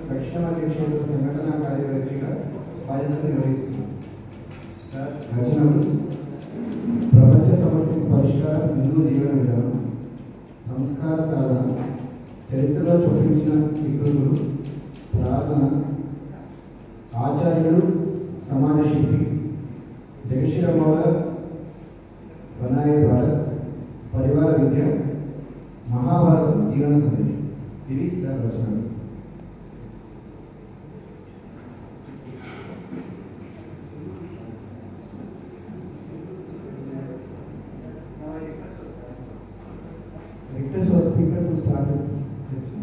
దక్షిణ మధ్య క్షేత్ర సంఘటనా కార్యదర్శిగా బాధ్యతలు నిర్వహిస్తున్నాను. రచనలు: ప్రపంచ సమస్యకు పరిష్కారం, హిందూ జీవన విధానం, సంస్కార సాధన, చరిత్రలో చూపించిన వికృతులు, ప్రార్థన, ఆచార్యుడు, సమాజ శిల్పి, జగశిరమౌళ, బనాయే భారత్, పరివార విద్య, మహాభారతం, జీవన సందేశం. ఇవి సార్ రచనలు. Request was speaker to start this section.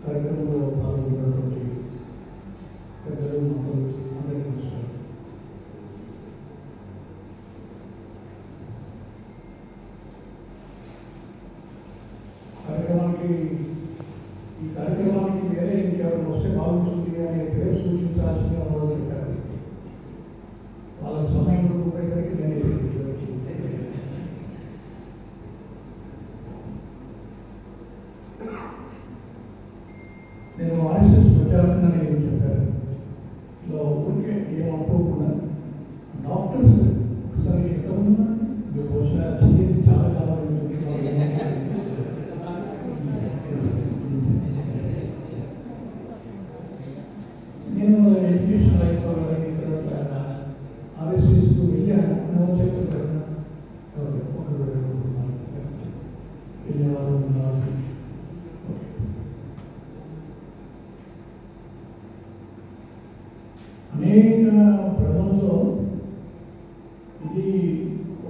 కార్యక్రమంలో పాల్గొన్నటువంటి పెద్దలు, మొక్కలు అందరికీ నమస్కారం. ఈ కార్యక్రమానికి వేరే ఇంకెవరు వస్తే బాగుంటుంది అనే పేరు సూచించాల్సింది మొదలు పెట్టారు. వాళ్ళకి సమయం దొరికేసరికి నేను ఆర్ఎస్ఎస్ ప్రచారకులని ఏం చెప్పారు. ఇలా ఊరికే ఏమనుకోకుండా డాక్టర్స్ ఒకసారి ఎంతమంది చేసి చాలా కాలం నేను ఎడ్యుకేషన్ లైఫ్ ఆర్ఎస్ఎస్కు వెళ్ళాను. చెప్పారు వెళ్ళేవారు ఉన్నారు. అనేక భ్రమంలో ఇది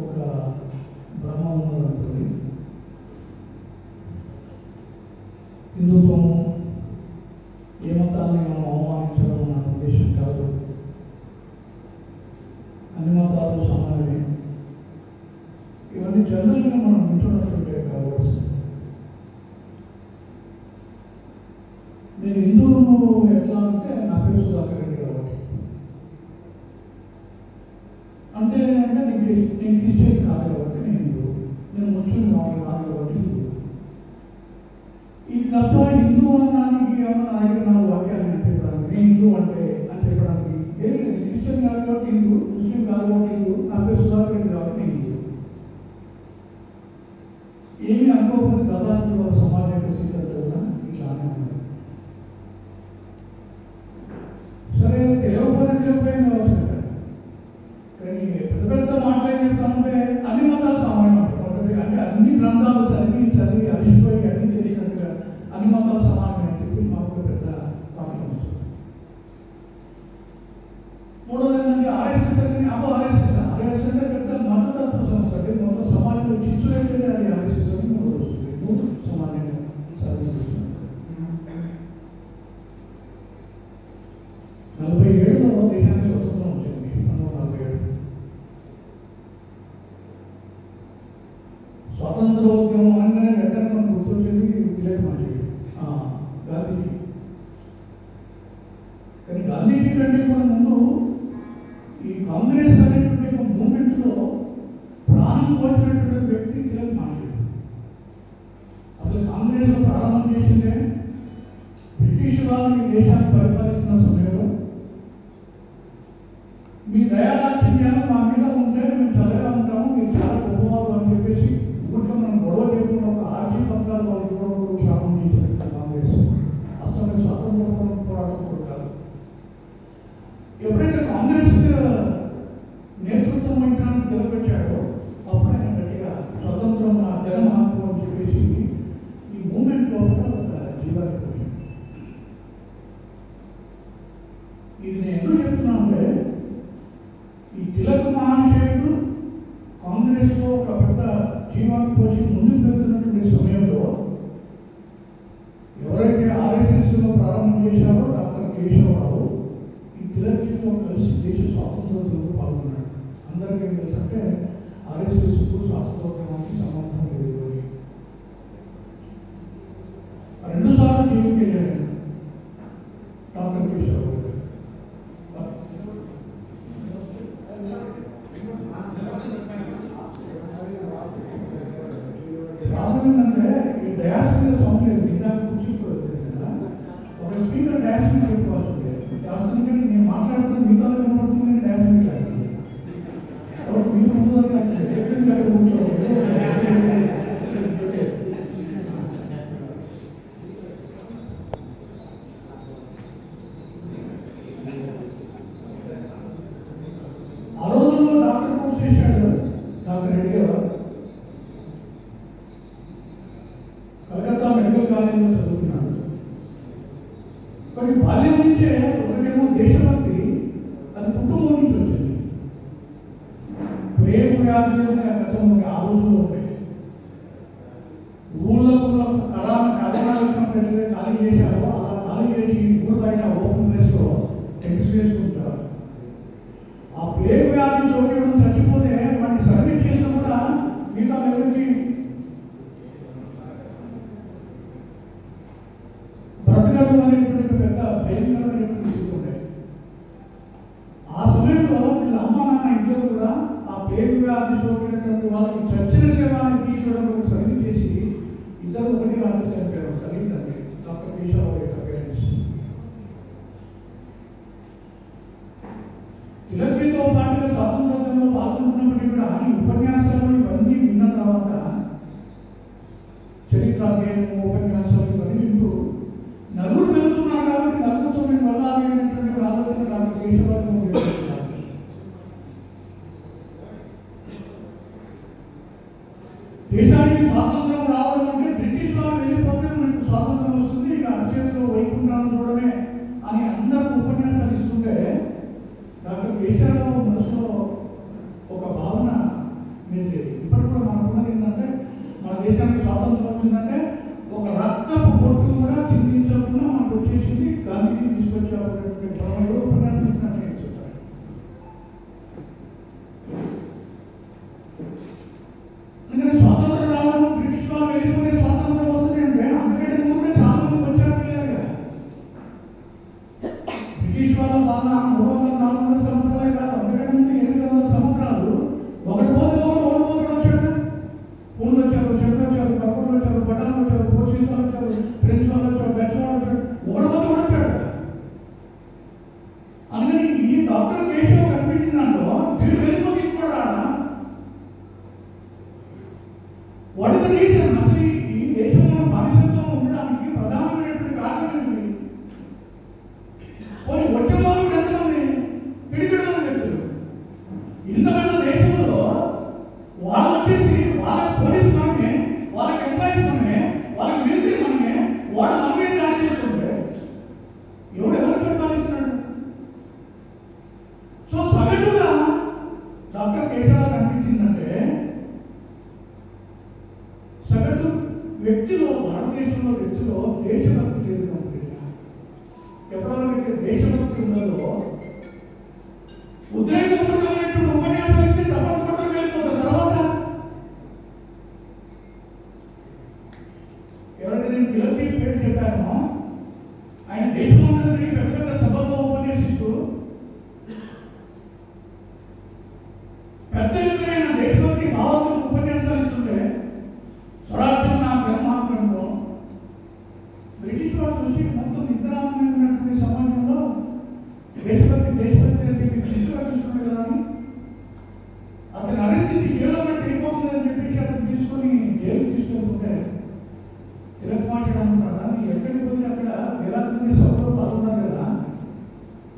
ఒక భ్రమ ఉన్నదనుకోండి. హిందుత్వము ఏ మతాన్ని మనం అవమానించడం నా ఉద్దేశం కాదు. అన్ని మతాలు సమానమే. ఇవన్నీ జనరల్గా మనం వింటున్నట్టుంటే కావచ్చు. నేను హిందువును ఎట్లా అంటే నా పేరు సుధాకర్ రెడ్డి కాబట్టి అంటే నేను క్రిస్టియన్ కాదు కాబట్టి నేను హిందూ, నేను ముస్లిం కాదు కాబట్టి హిందూ. ఇది తప్ప హిందూ అనడానికి ఏమన్నా నాలుగు వాక్యాలు చెప్పడానికి నేను హిందూ అంటే అని చెప్పడానికి ఏం లేదు. క్రిస్టియన్ కాదు కాబట్టి హిందూ, ముస్లిం కాదు కాబట్టి హిందూ, నా పేరు సుధాకర్ రెడ్డి కాబట్టి నేను హిందూ. ఏమి అనుకోకపోతే గతాంలో సమాజ స్థితిలో ఇట్లానే ఉంది. సరే తెలియకపోతే తెలియకపోయిన అవసరం కాదు. కానీ పెద్ద పెద్ద మాటలు చెప్తామంటే అన్ని మతాలు సమానం అంటే అన్ని గ్రంథాలు చదివి అలిసిపోయి అన్ని చేసినట్టుగా అన్ని మతాలు సమానమే అని చెప్పి మాకు పెద్ద వాక్యం వస్తుంది. మూడోది ఏంటంటే ఆర్ఎస్ఎస్ అని ఆర్ఎస్ఎస్ అంటే పెద్ద మతతత్వ సంస్థ అంటే మొత్తం సమాజంలో చిచ్చు అయితే అది ఆర్ఎస్ఎస్ అని మూడోది వస్తుంది. మూడు సమానంగా చదివిస్తుంది. 47లో దేశానికి స్వతంత్రం వచ్చింది. 1947 స్వాతంత్రోద్యమం అనగానే వెంటనే మనం గుర్తొచ్చేది తిలక్ గాంధీజీ. కానీ గాంధీజీ కంటే కూడా ముందు ఈ కాంగ్రెస్ అనేటువంటి ఒక మూమెంట్లో ప్రాణం పోసినటువంటి వ్యక్తి తిలక్ అసలు కాంగ్రెస్ ప్రారంభం చేసిందే బ్రిటిష్ వాళ్ళు ఈ దేశాన్ని పరిపాలిస్తున్న సమయంలో మీ దయాదాక్షిణ్యాలు మా మీద ఉంటే మేము చల్లగా ఉంటాము, మీరు చాలా గొప్పవారు అని చెప్పేసి ఊరికే మనం గొడవ చేయకుండా ఒక ఆర్జీ పత్రాలు వాళ్ళు ఇవ్వడం ప్రారంభం చేసినట్టు కాంగ్రెస్ అసలు స్వాతంత్ర పోరాటం కాదు. ఎప్పుడైతే కాంగ్రెస్ నేతృత్వం వహించడానికి నిలబెట్టాడో అప్పుడు ఆయన గట్టిగా స్వతంత్రం నా జన్మ హక్కు అని చెప్పేసి ఈ మూమెంట్లో ఒక జీవాన్ని పోయింది. ఇది నేను ఎందుకు చెప్తున్నా అంటే ఈ తిలక్ మహాశయుడు కాంగ్రెస్లో ఒక పెద్ద జీవాన్ని పోసి ముందుకు వెళ్తున్నటువంటి సమయంలో ఎవరైతే ఆర్ఎస్ఎస్లో ప్రారంభం చేశారో డాక్టర్ కేశవరావు ఈ అందరికీ ఏం తెలుసు అంటే ఆర్ఎస్ఎస్కు స్వాతంత్రోద్యమానికి సంబంధం లేదు అని. 2 సార్లు జైలుకి వెళ్ళాడు డాక్టర్ కేశవ్ గారు. ప్రాబ్లం ఏంటంటే ఈ డయాస్ మీద సౌండ్ లేదు. ఇందాక కూర్చుంటుంది కదా, ఒక స్పీకర్ డయాస్ మీద పెట్టుకోవాల్సి ఉంటుంది. నేను మాట్లాడుతున్న మీతో వినపడుతుంది కానీ డయాస్ మీద లేకపోతే మీరు ముందు కూర్చోవాలి. ఆ రోజుల్లో డాక్టర్ కోర్స్ చేశాడు డాక్టర్ రెడ్డి గారు. కలకత్తా మెడికల్ కాలేజీలో చదువుతున్నాడు. కానీ బాల్యం నుంచే ఒకటేమో దేశభక్తి, అది కుటుంబం నుంచి వచ్చింది. ప్రేమ వ్యాధులు గతంలో ఆ రోజుల్లో ఉంటాయి. ఊళ్ళో కరోనా వచ్చినప్పుడు ఖాళీ చేశారు. అలా ఖాళీ చేసి ఊరు బయట ఓపెన్ ప్లేస్లో టెంట్స్ వేసుకుంటారు. ఆ ప్రేమ వ్యాధి సోకడం చచ్చిపోతే వాటిని సర్వీస్ చేసినా కూడా మిగతా ఎవరికి బ్రతకడం అనేటువంటి పెద్ద భయంకరమైనటువంటి స్థితి ఉంటాయి. ఆ సమయంలో వీళ్ళ అమ్మ నాన్న ఇద్దరు కూడా ఆ ప్రేమ వ్యాధి సోకినటువంటి వాళ్ళకి చచ్చిన సేవాన్ని తీసుకోవడానికి సర్వీస్ చేసి ఇద్దరు ఒకటి రాత్రి చనిపోయారు. తల్లి తండ్రి డాక్టర్ కేశవ్ యొక్క పేరెంట్స్. తిలకితో పాటుగా స్వాతంత్రంలో పాల్గొన్నప్పటికీ కూడా ఈ ఉపన్యాసాలు ఇవన్నీ విన్న తర్వాత చరిత్ర ఉపన్యాసాలు ఇవన్నీ వింటూ నలుగురు వెళ్తున్నారు కాబట్టి నలుగురితో మేము వెళ్ళాలి అనేటువంటి ఆలోచన డాక్టర్ కేశవాలు. దేశానికి స్వాతంత్రం రావడం అంటే బ్రిటిష్ వాళ్ళు వెళ్ళిపోతే మనకు స్వాతంత్రం వస్తుంది, ఇక అరచేతిలో వైకుంఠాన్ని చూడమే అని అందరూ ఉపన్యాసాలు ఇస్తుంటే డాక్టర్ కేశవరావు మనసులో ఒక భావన లేదు. ఇప్పటికి కూడా మనకున్నది ఏంటంటే మన దేశానికి స్వాతంత్రం వచ్చిందంటే ఒక రక్తపు బొట్టు కూడా చింతించకుండా మనకు వచ్చేసింది, గాంధీని తీసుకొచ్చేటువంటి పరమలో ఉపన్యాసం ఇచ్చినట్టు చెప్తారు. అందుకని స్వాతంత్రం రావడం బ్రిటిష్ వాళ్ళు వెళ్ళిపోతే స్వాతంత్రం వస్తుంది అంటే అందుకంటే ముందే చాలా మంది వచ్చారు కదా. బ్రిటిష్ వాళ్ళ బాగా 300-400 సంవత్సరాలే కాదు, అందుకంటే ముందు 800 సంవత్సరాలు ఒకటి పోతే వచ్చాడు. పూలు వచ్చారు, చెట్లు వచ్చారు, కప్పులు వచ్చారు, పట్టణాలు వచ్చారు, పోర్చుగీస్ వాళ్ళు వచ్చారు, ఫ్రెంచ్ వాళ్ళు వచ్చారు, డచ్ వాళ్ళు వచ్చారు, ఒకటి పోతే వచ్చాడు. అందుకని ఈ డాక్టర్ కేశవ్ కనిపించిన దాంట్లో మీరు వెళ్ళిపోతే కూడా వాట్ ఇస్ ద రీజన్? అసలు ఈ దేశంలో బానిసత్వం ఉండడానికి ప్రధానమైనటువంటి కారణం ఏంటి? పోనీ వచ్చే వాళ్ళు ఎంతమంది పిడికిడమని చెప్తారు. ఇంతమంది దేశంలో వాళ్ళు వచ్చేసి వాళ్ళకి పోలీస్ మనమే, వాళ్ళకి ఎంప్లాయీస్ మనమే, వాళ్ళకి మిలిటరీ మనమే, వాళ్ళు మనమే డాన్స్ చేస్తుంటే ఎవరెవరు పరిపాలిస్తున్నాడు? సో సగటుగా డాక్టర్ కేశవరావు కనిపించిందంటే సగటు వ్యక్తిలో, భారతదేశంలో వ్యక్తిలో దేశభక్తి లేదు. ఎప్పుడైతే దేశభక్తి ఉన్నదో ఉద్రేకపూర్వకమైనటువంటి ఉపన్యాసాలు ఇస్తే చప్పట్లు వెళ్ళిపోతారు. తర్వాత ఎవరైతే నేను తిలకి పేరు చెప్పానో ఆయన దేశంలో పెద్ద పెద్ద సభల్లో ఉపన్యసిస్తూ పెద్ద ఎత్తున దేశభక్తి భావాలను ఉపన్యాసాలు ఇస్తుంటే స్వరాజ్యం నా బ్రహ్మాండంలో బ్రిటిష్ వాళ్ళు చూసి మొత్తం నిద్రామైనటువంటి సమాజంలో దేశభక్తి అని చెప్పి శిశువుగా చూసుకుంటే కదా అని అతను అరెస్ట్ జైల్లో పెట్టి వెళ్ళిపోతుందని చెప్పేసి అతను తీసుకొని జైలు తీసుకెళ్తుంటే తిలక్ మాట్లాడమంటాడా, నీ ఎక్కడికి పోతే అక్కడ వేలాది సభలో పాల్గొన్నాడు కదా,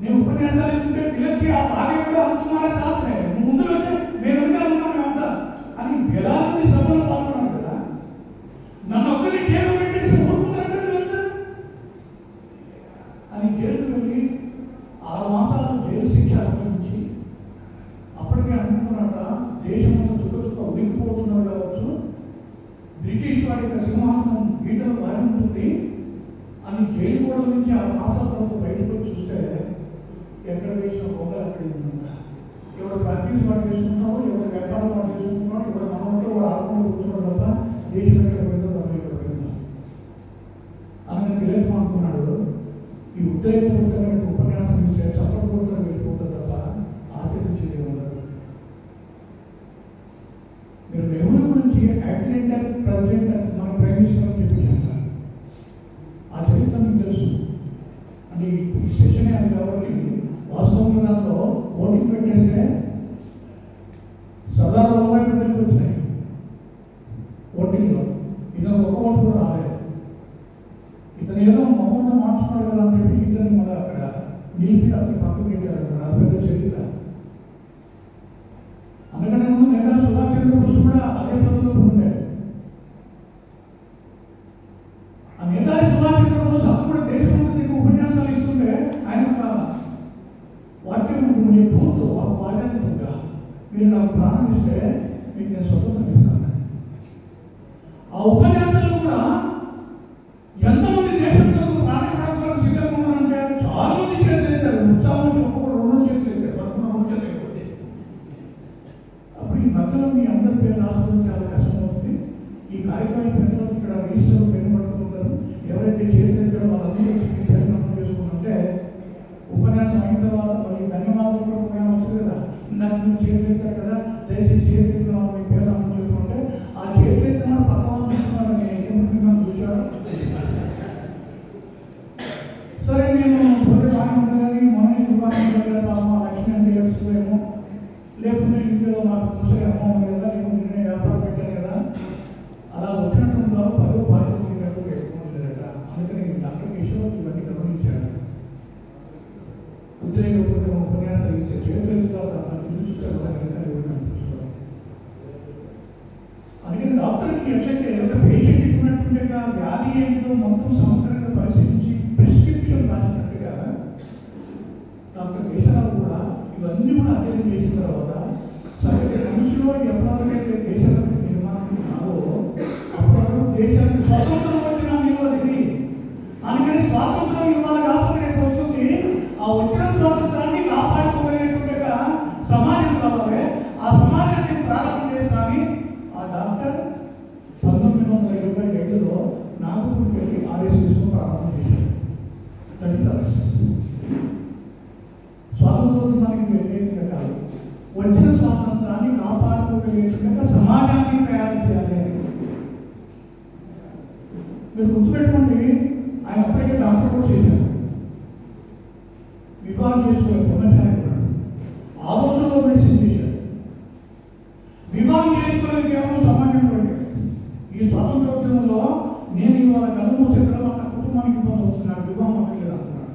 నేను ఉపన్యాసాలు ఇస్తుంటే తిలక్కి ఆ భార్య కూడా అనుకున్నారా సాత్రే నువ్వు ముందు వెళ్తే మేము ఇంకా ఉన్నామే అంతా అని వేలాది సభలో పాల్గొన్నాడు కదా, నన్ను ఒక్కరి జైల్లో పెట్టేసి ఊరుకుంటారు వెళ్తా అని జైలుకు వెళ్ళి 6 మాసాలు జైలు శిక్ష అనుభవించి అప్పటికే అనుకున్నాక దేశంలో దుఃఖ ఉడికిపోతున్నాడు కావచ్చు, బ్రిటిష్ వాడి యొక్క సింహాసనం గీతలు బారి ఉంటుంది అని జైలు గోడ నుంచి 6 మాసాల తర్వాత బయటకు చూస్తే ఎక్కడ వేసిన పొగ అక్కడ ఉందంట. ఎవరు ప్రతి బిజినెస్ వాడు చేసుకుంటున్నాడు, ఎవరు వ్యాపారం వాడు చేసుకుంటున్నాడు, ఎవరు మనతో వాడు ఆడుకుంటూ కూర్చున్నాడు తప్ప దేశం ఎక్కడ పోయిందో మనం ఇక్కడ పోయిందో అని తెలియదు అనుకున్నాడు. ఈ ఉద్రేకపూరితమైన ఉపన్యాసం ఇచ్చే చప్పటిపూరితం వెళ్ళిపోతుంది తప్ప ఆర్థిక చర్య ఉండదు. మీరు నెహ్రూ గురించి యాక్సిడెంటల్ ప్రెసిడెంట్ మన ప్రైమ్ మినిస్టర్ అని చెప్పి ఆ చరిత్ర మీకు తెలుసు. అంటే ఈ సెషన్ అది కాబట్టి వాస్తవంగా దాంట్లో ఓటింగ్ పెట్టేస్తే సర్దార్ వల్లభాయ్ పటేల్కి వచ్చినాయి ఓటింగ్లో. ఇతను ఒక ఓటు కూడా రాలేదు. ఇతను ఏదో మమ్మల్ని మార్చుకున్నాడు కదా అని చెప్పి ఇతను మన అక్కడ నిలిపి అతని పక్కకు పెట్టారు. అది పెద్ద చరిత్ర. అందుకనే ముందు నేత సుభాష్ చంద్రబోస్ కూడా అదే పద్ధతిలో ఉండే. ఆ నేతాజీ సుభాష్ చంద్రబోస్ అప్పుడు కూడా దేశభక్తికి ఉపన్యాసాలు ఇస్తుంటే ఆయన ఒక వాక్యం చెప్పుతూ ఆ వాక్యాన్ని మీరు నాకు ప్రారంభిస్తే మీకు నేను స్వతంత్రం ఇస్తాను. ఆ ఉపన్యాసాలు కూడా ఎంతమంది దేశంతో ప్రాణాలకు సిద్ధంగా ఉన్నారంటే చాలా మంది చేతులు ఎత్తారు. ఉత్సాహం ఒక్కొక్కరు 2 చేతులు ఎత్తారు, 11 చేతులు అయిపోతే. అప్పుడు ఈ మధ్యలో మీ అందరి పేరు రాసుకోవడం చాలా కష్టం అవుతుంది. ఈ కార్యక్రమం పెద్దలు ఇక్కడ రిజిస్టర్ పేరు పడుతుంటారు. ఎవరైతే చేతులు ఎత్తారో వాళ్ళందరూ పేరు నమోదు చేసుకుంటే ఉపన్యాసం అయిన తర్వాత మరి ధన్యవాదాలు కూడా ఉపయోగం వస్తుంది కదా. నాకు మీరు చేతులు ఎత్తారు కదా, దయచేసి చేతులు ఎత్తిన మీ పేరు నమోదు చేసుకుంటే ఆ చేతులు ఎత్తిన పక్క వాళ్ళు చూస్తున్నారు. నేను చూశాను. సరే నేను పొద్దు బాగా ఉండదని మొన్న దుకాణం లక్ష్మి అంటే ఏడుస్తుందేమో, లేకుంటే ఇంట్లో మాకు చూసే అమ్మ ఉంది కదా, లేకుంటే నేను వ్యాపారం పెట్టాను కదా, అలా వచ్చినట్టు ఉంటారు. 10 బాధ్యత ఎక్కువ ఉండలేదట. అందుకని డాక్టర్ కిషోర్ ఇవన్నీ గమనించాడు. ఉద్రేకపూరిత ఉపన్యాసాలు ఇచ్చే చేతులు చూస్తారు. అందుకని డాక్టర్కి ఎట్లయితే పేషెంట్ ఇచ్చినట్టుండే వ్యాధి ఏంటో మొత్తం సమగ్రంగా పరిశీలించి ప్రిస్క్రిప్షన్ రాసినట్టుగా డాక్టర్ కేశవరావు కూడా ఇవన్నీ కూడా అధ్యయనం చేసిన తర్వాత సరే మనిషిలో ఎప్పుడైతే దేశానికి నిర్మాణం కాదో అప్పుడు దేశానికి స్వాతంత్రం వచ్చినా ఇవ్వదు. అందుకని స్వాతంత్రం ఇవ్వాలి కాబట్టి రేపు వస్తుంది. ఆ వచ్చిన స్వాతంత్రాన్ని కాపాడుకోగలిగేట్టుగా సమాజం కావాలి. ఆ సమాజాన్ని ప్రారంభం చేస్తామని ఆ డాక్టర్ 1927లో నాగపూర్కి వెళ్ళి RSS ప్రారంభం చేశారు. దళిత RSS స్వాతంత్రోద్యమానికి వ్యతిరేకంగా కాదు, వచ్చిన స్వాతంత్రాన్ని కాపాడుకోగలిగేట్టుగా సమాజాన్ని తయారు చేయాలి. మీరు గుర్తుపెట్టుకోండి, ఆయన అప్పటికే డాక్టర్ కూడా చేశారు. వివాహం చేసుకునే బ్రహ్మచారి కూడా ఆ రోజుల్లో మెడిసిన్ చేశారు. వివాహం చేసుకునేది కేవలం సమాజం పడి ఈ స్వాతంత్రోద్యమంలో నేను ఇవాళ కళ్ళు మూసిన తర్వాత కుటుంబానికి ఇబ్బంది అవుతున్నాడు, వివాహం అక్కర్లేదు అంటున్నాడు.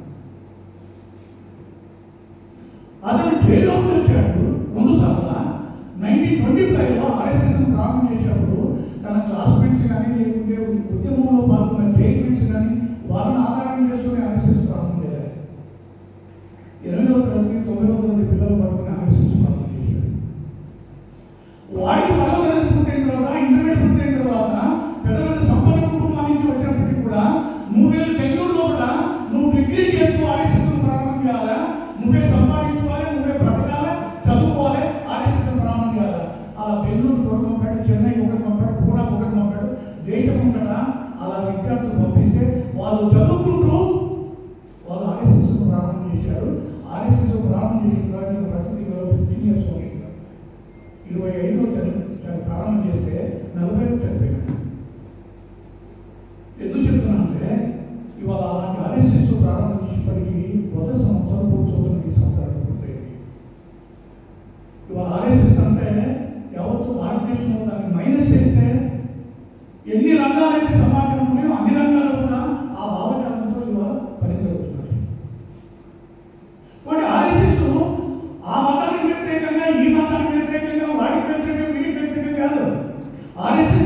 అతను జైల్లో వచ్చాడు 2 సార్లు. 1925లో RSS ప్రారంభం చేసినప్పుడు తన క్లాస్మేట్స్ కానీ లేకుంటే ఉద్యమంలో పాల్గొన్న జైల్మేట్స్ కానీ వాళ్ళని ఆధారం చేసుకుని RSS ప్రారంభం చేయాలి. 8వ తరగతి 9వ తరగతి పిల్లలు పడుకుని RSS ప్రారంభం చేశారు. వాడికి 10వ తరగతి పూర్తయిన తర్వాత ఇంటర్మీడియట్ పూర్తయిన తర్వాత పెద్ద పెద్ద సంపన్న కుటుంబానికి వచ్చినప్పటికీ కూడా నువ్వు బెంగళూరులో కూడా నువ్వు డిగ్రీ చేస్తూ RSS ప్రారంభం చేయాలా, నువ్వే సంపాదించుకోవాలి, నువ్వే బ్రతకాలి, చదువుకోవాలి, RSS ప్రారంభం చేయాలి. అలా బెంగళూరు ఒకటి పంపాడు, చెన్నై ఒకటి పంపాడు, పూనా ఒకటి పంపాడు, దేశం ఉంటాడా అలా విద్యార్థులు పంపిస్తే వాళ్ళు చదువుకుంటూ వాళ్ళు RSS ప్రారంభం చేశారు. RSS ప్రారంభం చేసిన తర్వాత ప్రతి 15 years 25లో ప్రారంభం చేస్తే 40 చనిపోయాడు. ఎందుకు చెప్తున్నానంటే ఇవాళ అలాంటి RSS ప్రారంభం చేసేప్పటికీ 100 సంవత్సరాలు పూర్తవుతుంది. ఈ సంవత్సరాలు పూర్తయింది. ఇవాళ RSS అంటే యావత్తు భారతదేశంలో దాన్ని మైనస్ చేస్తే ఎన్ని రంగాలైతే సమాజంలో ఉన్నాయో అన్ని రంగాల్లో కూడా ఆ భావజాలంతో ఇవాళ పనిచేస్తున్నారు. కాబట్టి RSS ఆ మతానికి వ్యతిరేకంగా, ఈ మతానికి వ్యతిరేకంగా, వాడికి వ్యతిరేకంగా, వీడికి వ్యతిరేకంగా కాదు. RSS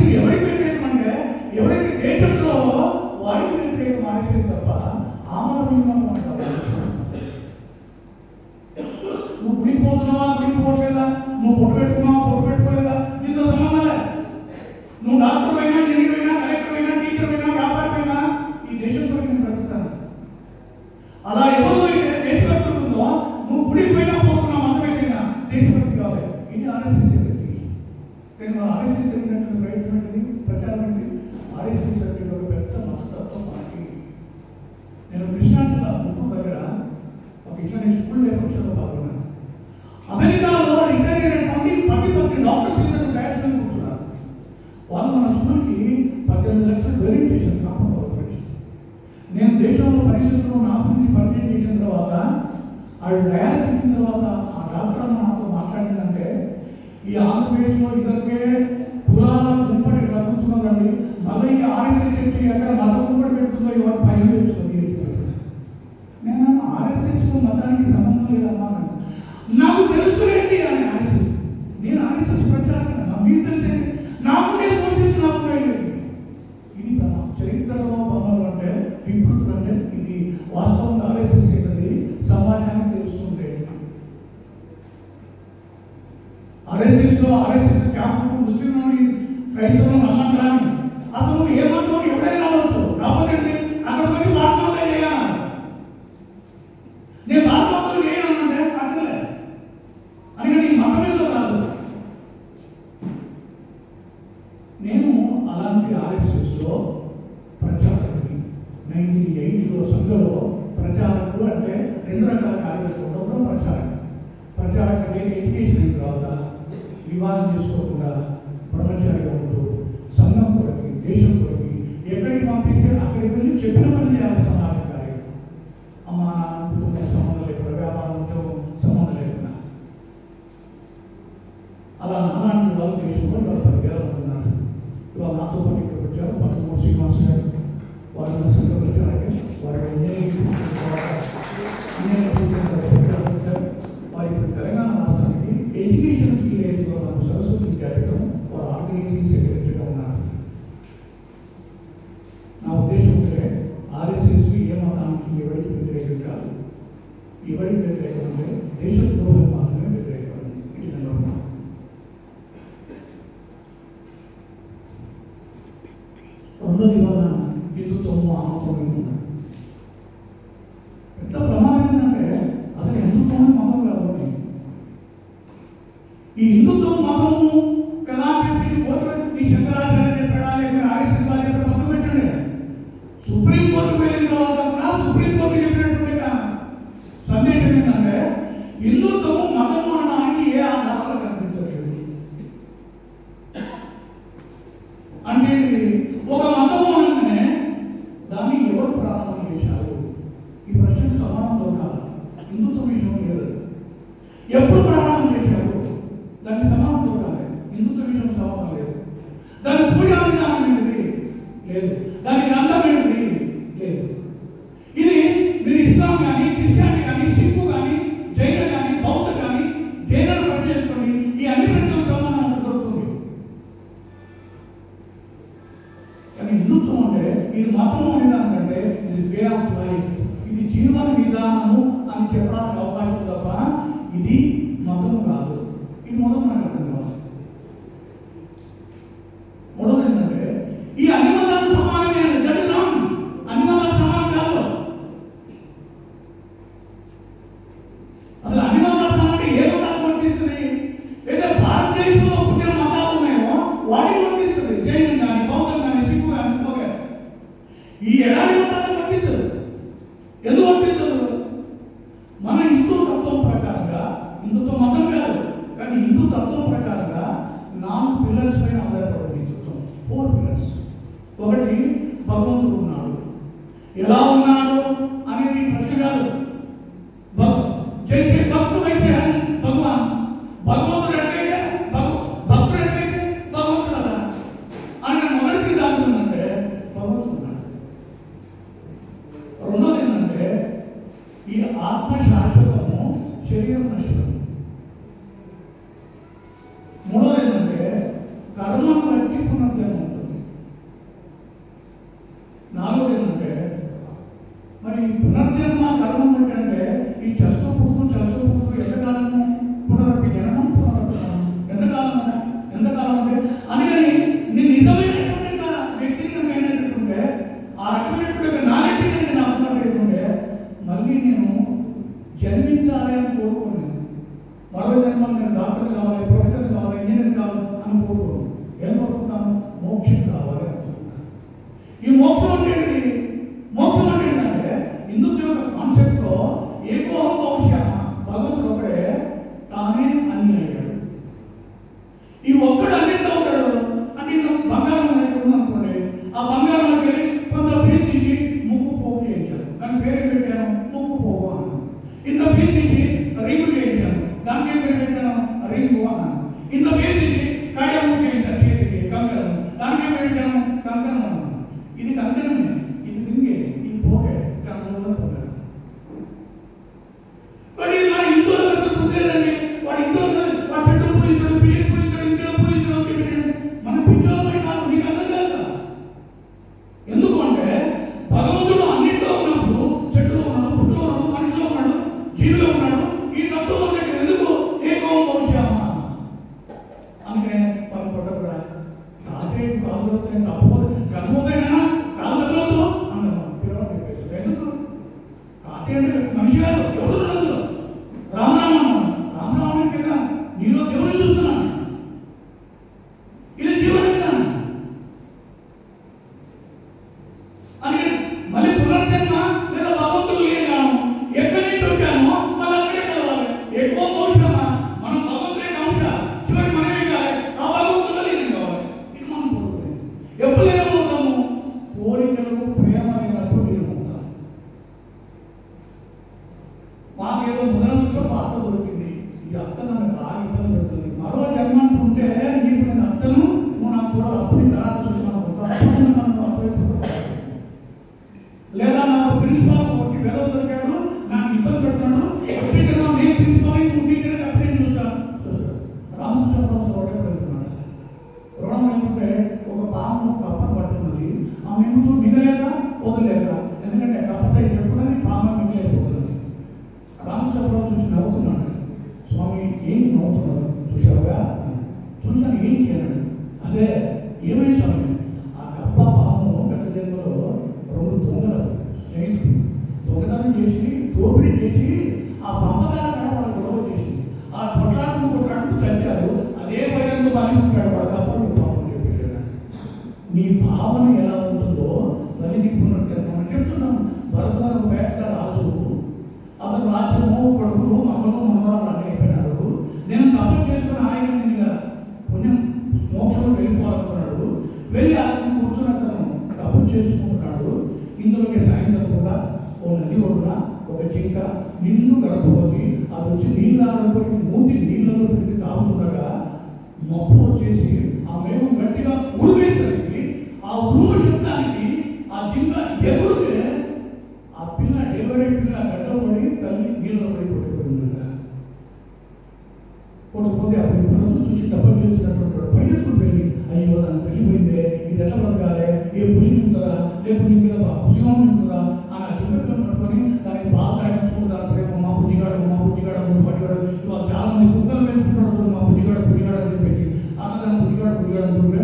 ఆర్ఎస్ఎస్ జరిగినటువంటి ప్రయత్నం ప్రచారం ఆర్ఎస్ఎస్ అంటే ఒక పెద్ద మతతత్వ పార్టీ. నేను కృష్ణా జిల్లా గుంటూరు దగ్గర ఒక ఇట్లా స్కూల్ పరీక్షలో పాల్గొన్నాను. అమెరికాలో రిటైర్ అయినటువంటి 10 డాక్టర్స్ ఇద్దరు బ్యాచ్లు కూర్చున్నారు. వాళ్ళు మన స్కూల్కి 18 లక్షలు డొనేట్ చేశారు కాంపౌండ్. నేను దేశంలో పరిస్థితుల్లో నా గురించి పరిచయం చేసిన తర్వాత ఆవిడ తయారు చేసిన తర్వాత ఆ డాక్టర్ నాతో మాట్లాడిందంటే, ఈ ఆంధ్రప్రదేశ్లో ఇద్దరికే కులాల గుంపడి బ్రతుకుతున్నదండి, మళ్ళీ ఈ ఆర్ఎస్ఎస్ వచ్చి ఎక్కడ మత గుంపడి పెడుతుందో ఎవరు భయం వేస్తుంది. నేను ఆర్ఎస్ఎస్ మతానికి సంబంధం లేదమ్మా, నాకు తెలుసు ఏంటి అని ఆర్ఎస్ఎస్. నేను ఆర్ఎస్ఎస్ ప్రచారం మీకు తెలిసేది, నాకుండే సోర్సెస్ నాకుండే లేదు. ఇది చరిత్రలో బొమ్మలు అంటే వికృతులు అంటే ఇది వాస్తవంగా ఆర్ఎస్ఎస్ ఏంటది సమాజానికి తెలుస్తుంటే. ఆర్ఎస్ఎస్ క్యాంపు ముస్లింలని క్రైస్తవులు నమ్మంటారని అతను ఏ మతం ఎవరైనా రావచ్చు, కాబట్టి అక్కడ పోయి వార్తలు చేయాలి. నేను వార్తలు చేయాలంటే అర్థలే అని నీ మతమేదో కాదు. నేను అలాంటి ఆర్ఎస్ఎస్లో ప్రచారకుని 1980లో సంఘలో ప్రచారకులు అంటే 2 రకాల కార్యక్రమాలు కూడా ప్రచారకులు అంటే ఎడ్యుకేషన్ అయిన తర్వాత వివాహం చేసుకోకుండా బ్రహ్మచారిగా ఉంటూ సంఘం కొరకి దేశం కొరకి ఎక్కడికి పంపిస్తే అక్కడికి వెళ్ళి చెప్పిన పని చేయాలి. సమాజ కార్యక్రమం అమ్మ కుటుంబం సంబంధం లేకుండా, వ్యాపారం ఉద్యోగం సంబంధం లేకుండా అలా నాలాంటి వాళ్ళు దేశంలో 10,000 ఉంటున్నారు. ఇవాళ నాతో పాటు ఇక్కడ వచ్చారు 13 శ్రీనివాస్ గారు. వారు సంఘం వచ్చారంటే వారు ఇంజనీరింగ్ వారు ఇప్పుడు తెలంగాణ రాష్ట్రానికి ఎడ్యుకేషన్ ఫీల్డ్లో సరస్వతి కార్యక్రమం వారు ఆర్గనైజింగ్ సెక్రటరీగా ఉన్నారు. నా ఉద్దేశం అంటే ఆర్ఎస్ఎస్కి ఏ మతానికి ఎవరికి వ్యతిరేకం కాదు. ఎవరికి వ్యతిరేకం అంటే దేశ ద్రోహం మాత్రమే వ్యతిరేకం. ఇది నెలకొన్నాం. రెండోది వల్ల హిందుత్వము ఆమతం ఉన్నాయి. పెద్ద ప్రమాదం ఏంటంటే అసలు హిందుత్వం మతం కాదు. ఈ హిందుత్వం మతము కదా చెప్పి కోర్టు ఈ శంకరాచార్య చెప్పడా లేకపోతే ఆర్ఎస్ఎస్ వాళ్ళు చెప్పిన పక్కన పెట్టండి. సుప్రీంకోర్టు వెళ్ళిన తర్వాత కూడా సుప్రీంకోర్టు చెప్పినటువంటి సందేశం ఏంటంటే హిందుత్వం మతం అనడానికి ఏ ఆధారాలు కనిపించలేదు. అంటే ఒక మతం అనగానే దాన్ని ఎవరు ప్రారంభం చేశారు? ఈ ప్రశ్నకు సమాధానం దొరకాలి. హిందుత్వం విషయం లేదు. ఎప్పుడు ప్రారంభం చేశారు? దానికి సమాధానం దొరకాలి. హిందుత్వ విషయం సమాధానం లేదు. దాని పూజా విధానం ఏంటిది? లేదు. దాని గ్రంథం ఏంటిది? లేదు. ఇది మీరు ఇస్లాం కానీ క్రిస్టియానిటీ కానీ సిక్కు కానీ జైన కానీ బౌద్ధ కానీ జైనను ప్రశ్న చేసుకొని ఈ అన్ని ప్రశ్నలకు సమాధానం దొరుకుతుంది. కానీ హిందుత్వం అంటే ఇది మతం అనేదానికంటే ఇది వే ఆఫ్ లైఫ్, ఇది జీవన విధానము అని చెప్పడానికి అవకాశం తప్ప ఇది మతం కాదు. ఇది మొదలు మనకు అర్థం కావాలి. మూడవది ఏంటంటే ఈ అన్ని మతాలు సమానమే. అన్ని మతాలు సమానం కాదు. అసలు అన్ని మతాలు సమానం ఏ మతాలు వర్తిస్తుంది? లేదా భారతదేశంలో పుట్టిన మతాలు ఉన్నాయో వాటికి వర్తిస్తుంది. జైనం కానీ బౌద్ధం కానీ సిక్కు కానీ ఇంకొక ఈ ఎడారి మతాలకు వర్తించదు. ఎందుకు వర్తించదు? మన హిందూ తత్వం ప్రకారంగా, హిందుత్వం మతం కాదు కానీ హిందూ తత్వం ప్రకారంగా 4 పిల్లర్స్ పైన ఆధారపడింది హిందుత్వం. 4 పిల్లర్స్. ఒకటి భగవంతుడు ఉన్నాడు. ఎలా ఉన్నాడు అనేది ప్రశ్న కాదు. జైసే భక్తు వైసే భగవాన్. భగవంతుడు ఎట్లయితే భక్తుడు ఎట్లయితే భగవంతుడు అలా అని మొదటి సిద్ధాంతం ఏంటంటే భగవంతుడు ఉన్నాడు. రెండోది ఏంటంటే ఈ ఆత్మ శాశ్వతము, శరీరం నశ్వరము. మూడోది ఏంటంటే కర్మను బట్టి పునర్జన్మ ఉంటుంది. నాలుగోది ఏంటంటే మరి పునర్జన్మ కర్మం బట్టి అంటే ఈ చస్తూ పుడుతూ ఎంతకాలము పునరపి జననం ఎంతకాలం అంటే అందుకని నేను నిజమైనటువంటి వ్యక్తిని అయినట్టుంటే ఆ రకమైనటువంటి నాలెడ్జ్ కనుక నా ఉన్నట్టుంటే మళ్ళీ నేను జన్మించాలి అని కోరుకోను. మరో జన్మలో నేను డాక్టర్ కావాలి, ప్రొఫెసర్ కావాలి, ఇంజనీర్ కావాలి అని కోరుకోను. దానికి ఏం పేరు పెట్టాను? రింగు అన్నాను. ఇంత వేసేసి కడియం ఉపయోగించాను చేతికి కంకణం, దానికి ఏం పెట్టాను? కంకణం అన్నాను. ఇది కంకణమే, ఇది రింగే, ఇది పోగే, కంకణంలో పోగా. కానీ మన హిందువులకు అసలు పుట్టలేదండి. వాడు హిందువులు వాడు చెట్టు పూజించడం, బియ్యం పూజించడం, ఇంట్లో పూజించడం పెట్టాడు. మన పిచ్చోళ్ళమై కాదు, నీకు అర్థం కాదు. ఎందుకు అంటే భగవంతుడు అన్నింటిలో ఉన్నప్పుడు చెట్టులో ఉన్నాడు, పుట్టులో ఉన్నాడు, మనిషిలో ఉన్నాడు, జీవిలో ఉన్నాడు. ఈ తత్వంలో ఎందుకు ఏకో భవిష్యమా అందుకనే వాళ్ళు కొట్టకూడా తాతే కాదు తప్పదు కనుమోదైనా కాదు తగ్గలతో అన్నాను. పిల్లలు ఎందుకు తాతే అంటే మనిషి కాదు, ఎవరు అందులో రామరామం రామరామం కదా నీలో దేవుని చూస్తున్నాను. ఇది జీవన విధానం. అని మళ్ళీ పునర్జన్మ లేదా భగవంతుడు లేనాము ఎక్కడి నుంచి వచ్చామో మళ్ళీ అక్కడే కలవాలి. ఎక్కువ భవిష్యమా మనం భగవంతుడే అంశ చివరి మనమే కావాలి, ఆ భగవంతుడు లేని కావాలి. ఇది మనం కోరుకునేది. ఎప్పుడు ఏమవుతాము? కోరికలు ప్రేమ లేనప్పుడు ఏమవుతాం? మాకేదో ముదనసుతో పాత దొరికింది, ఈ అత్త నన్ను బాగా ఇబ్బంది పెడుతుంది. మరో జన్మ ఉంటే నీకు నేను అత్తను, నువ్వు నాకు కూడా అప్పుడు తర్వాత చూసి మనం లేదా నాకు ప్రిన్సిపాల్ ఒకటి వేరే దొరికాడు, నాకు ఇబ్బంది పెడుతున్నాడు, వచ్చే జన్మ నేను ప్రిన్సిపాల్ టీచర్ అప్పుడే చూస్తాను. రామకృష్ణరావు రోడ్డే పెడుతున్నాడు. రుణం ఏంటంటే ఒక పాము కప్పను పట్టుకున్నది, ఆ మేము మిగలేక వదలేక, ఎందుకంటే కప్ప ఎప్పుడని పాము మిగలేకపోతుంది. రామకృష్ణరావు చూసి నవ్వుతున్నాడు. స్వామి ఏంటి నవ్వుతున్నాడు? చూసావుగా? చూసాను ఏంటి అన్నాడు. అదే ఏమైంది స్వామి? ఆ కప్ప పాము గత జన్మలో రెండు దొంగలు స్నేహితులు దొంగతనం చేసి దోపిడీ చేసి ఆ పంపకాల కడ వాళ్ళు గొడవ చేసింది. ఆ కొట్లాడుకు చచ్చారు. అదే భయంతో బలిపుట్టాడు వాడు కప్పలు పాపం చెప్పేసాడు. నీ భావన ఎలా ఉంటుందో అది నీకు మనం చెప్తున్నాం. భరతవరం పేట రాజు అతను రాజ్యము కొడుకులు మమ్మల్ని మనవరాలు అన్నీ అయిపోయినాడు. నేను తప్పు చేసుకుని ఆయన నేను పుణ్యం మోక్షంలో వెళ్ళిపోవాలనుకున్నాడు. వెళ్ళి అతను కూర్చొని అతను తప్పు చేసుకుంటున్నాడు. ఇందులోకి సాయంత్రం కూడా ఓ నది ఒడ్డున ఒక జింక నిండు గర్భవతి అది వచ్చి నీళ్ళపోయి మూతి నీళ్ళలో పెట్టి తాగుతుండగా మబ్బు వచ్చేసి ఆ మేము గట్టిగా ఉరివేసరికి ఆ ఉరుము శబ్దానికి ఆ జింక ఎగురితే ఆ పిల్ల డెలివరీ పిల్ల గడ్డలు పడి తల్లి నీళ్ళలో పడి కొట్టుకుపోయిందట. కొట్టుకుపోతే అప్పుడు మనసు చూసి తప్ప చేసినటువంటి పరిగెత్తుకు వెళ్ళి అయ్యో నన్ను తల్లిపోయిందే, ఇది ఎట్లా బతకాలి, ఏ పులి ఉంటుందా లేకపోతే నీ మీద ఉద్యోగం ఉంటుందా అని ఆ జింకలో పట్టుకొని దానికి బాగా తాగించుకుంటూ దాని ప్రేమ మా పుట్టిగాడు పట్టిగాడు ఇవాళ చాలా మంది కుక్కలు వేసుకుంటాడు మా పుట్టిగాడు అని చెప్పేసి అన్నదాన్ని పుట్టిగాడు అనుకుంటే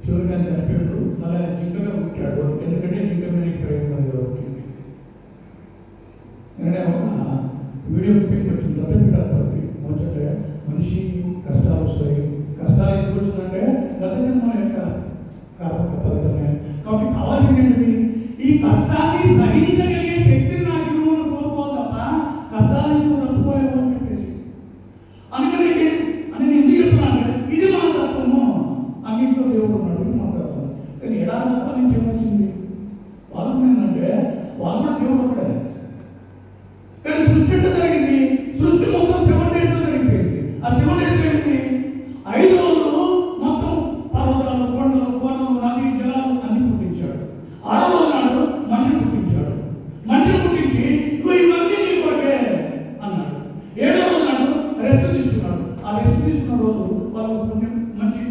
చివరికి ఆయన చనిపోయాడు. మళ్ళీ ఆయన జింకగా పుట్టాడు. ఎందుకంటే జింక మీద ప్రేమ వచ్చింది. ఎందుకంటే ఒక వీడియో క్లిప్ వచ్చింది దత్తపిఠాధిపతి మొదట మనిషి కష్టాలు వస్తాయి. కష్టాలు ఎందుకు వచ్చిందంటే గతజన్మ యొక్క ఫలితమే. కాబట్టి కావాల్సింది ఏంటిది? ఈ కష్టాన్ని సహించగలిగే శక్తిని నాకు ఇవ్వను కోరుకోవాలి తప్ప కష్టాలను నువ్వు తప్పుకోలేవు అని చెప్పేసి. అందుకని అని నేను ఎందుకు చెప్తున్నాను అంటే ఇది మన తత్వము. అన్నింటిలో దేవుడు ఉన్నాడు, ఇది మన తత్వం. కానీ ఎడారి మొత్తం నుంచి ఏమొచ్చింది? వాళ్ళకు ఏంటంటే వాళ్ళు కూడా దేవుడు ఒకడే. కానీ సృష్టి ఎట్లా జరిగింది? సృష్టి మొత్తం 7 days లో జరిగిపోయింది. ఆ 7 days ఏంటి? 5 రోజులు మొత్తం పర్వతాలు, కొండలు, నది, జలాలు అన్ని పుట్టించాడు. 6వ నాడు మనిషిని పుట్టించాడు. మనిషిని పుట్టించి ఇవన్నీ నీ కొరకే అన్నాడు. 7వ నాడు రెస్ట్ తీసుకున్నాడు. ఆ రెస్ట్ తీసుకున్న రోజు వాళ్ళకు మంచి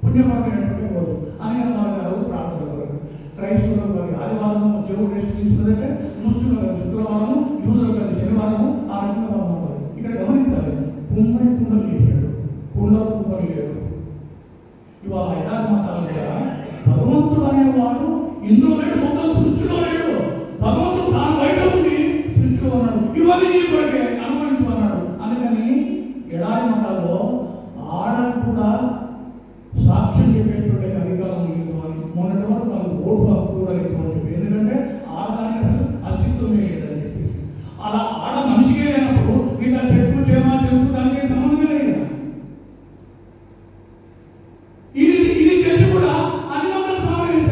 పుణ్యపరమైనటువంటి రోజు అని వారికి ఆ రోజు ప్రార్థన కొరకు. క్రైస్తవులకు వారి ఆదివారము దేవుడు రెస్ట్ తీసుకున్నదంటే, ముస్లింలకు శుక్రవారము, యూదులకు శనివారము, ఆ రకంగా ఉన్నారు. ఇక్కడ గమనించాలి, కుమ్మడి కుండలు చేశాడు, కుండలు కుమ్మడి లేడు. ఇవాళ ఎడారి మతాలు కూడా భగవంతుడు అనేవాడు ఇందులో లేడు, మొత్తం సృష్టిలో లేడు. భగవంతుడు తాను బయట ఉండి సృష్టిలో ఉన్నాడు. ఇవన్నీ నీ కొరకే అనుభవించు అన్నాడు. అందుకని ఎడారి మతాల్లో ఆడకు కూడా సాక్ష్యం చెప్పేటువంటి అధికారం లేదు అని మొన్నటి వరకు వాళ్ళు ఓటు హక్కు కూడా లేదు అని చెప్పి. ఎందుకంటే ఆడదానికి అసలు అస్తిత్వమే లేదని చెప్పి. అలా ఆడ మనిషికే లేనప్పుడు ఇట్లా చెట్టు చేమ చెట్టు దానికి సంబంధం లేదు. ఇది తెలిసి కూడా అన్ని మతాలు సమానం.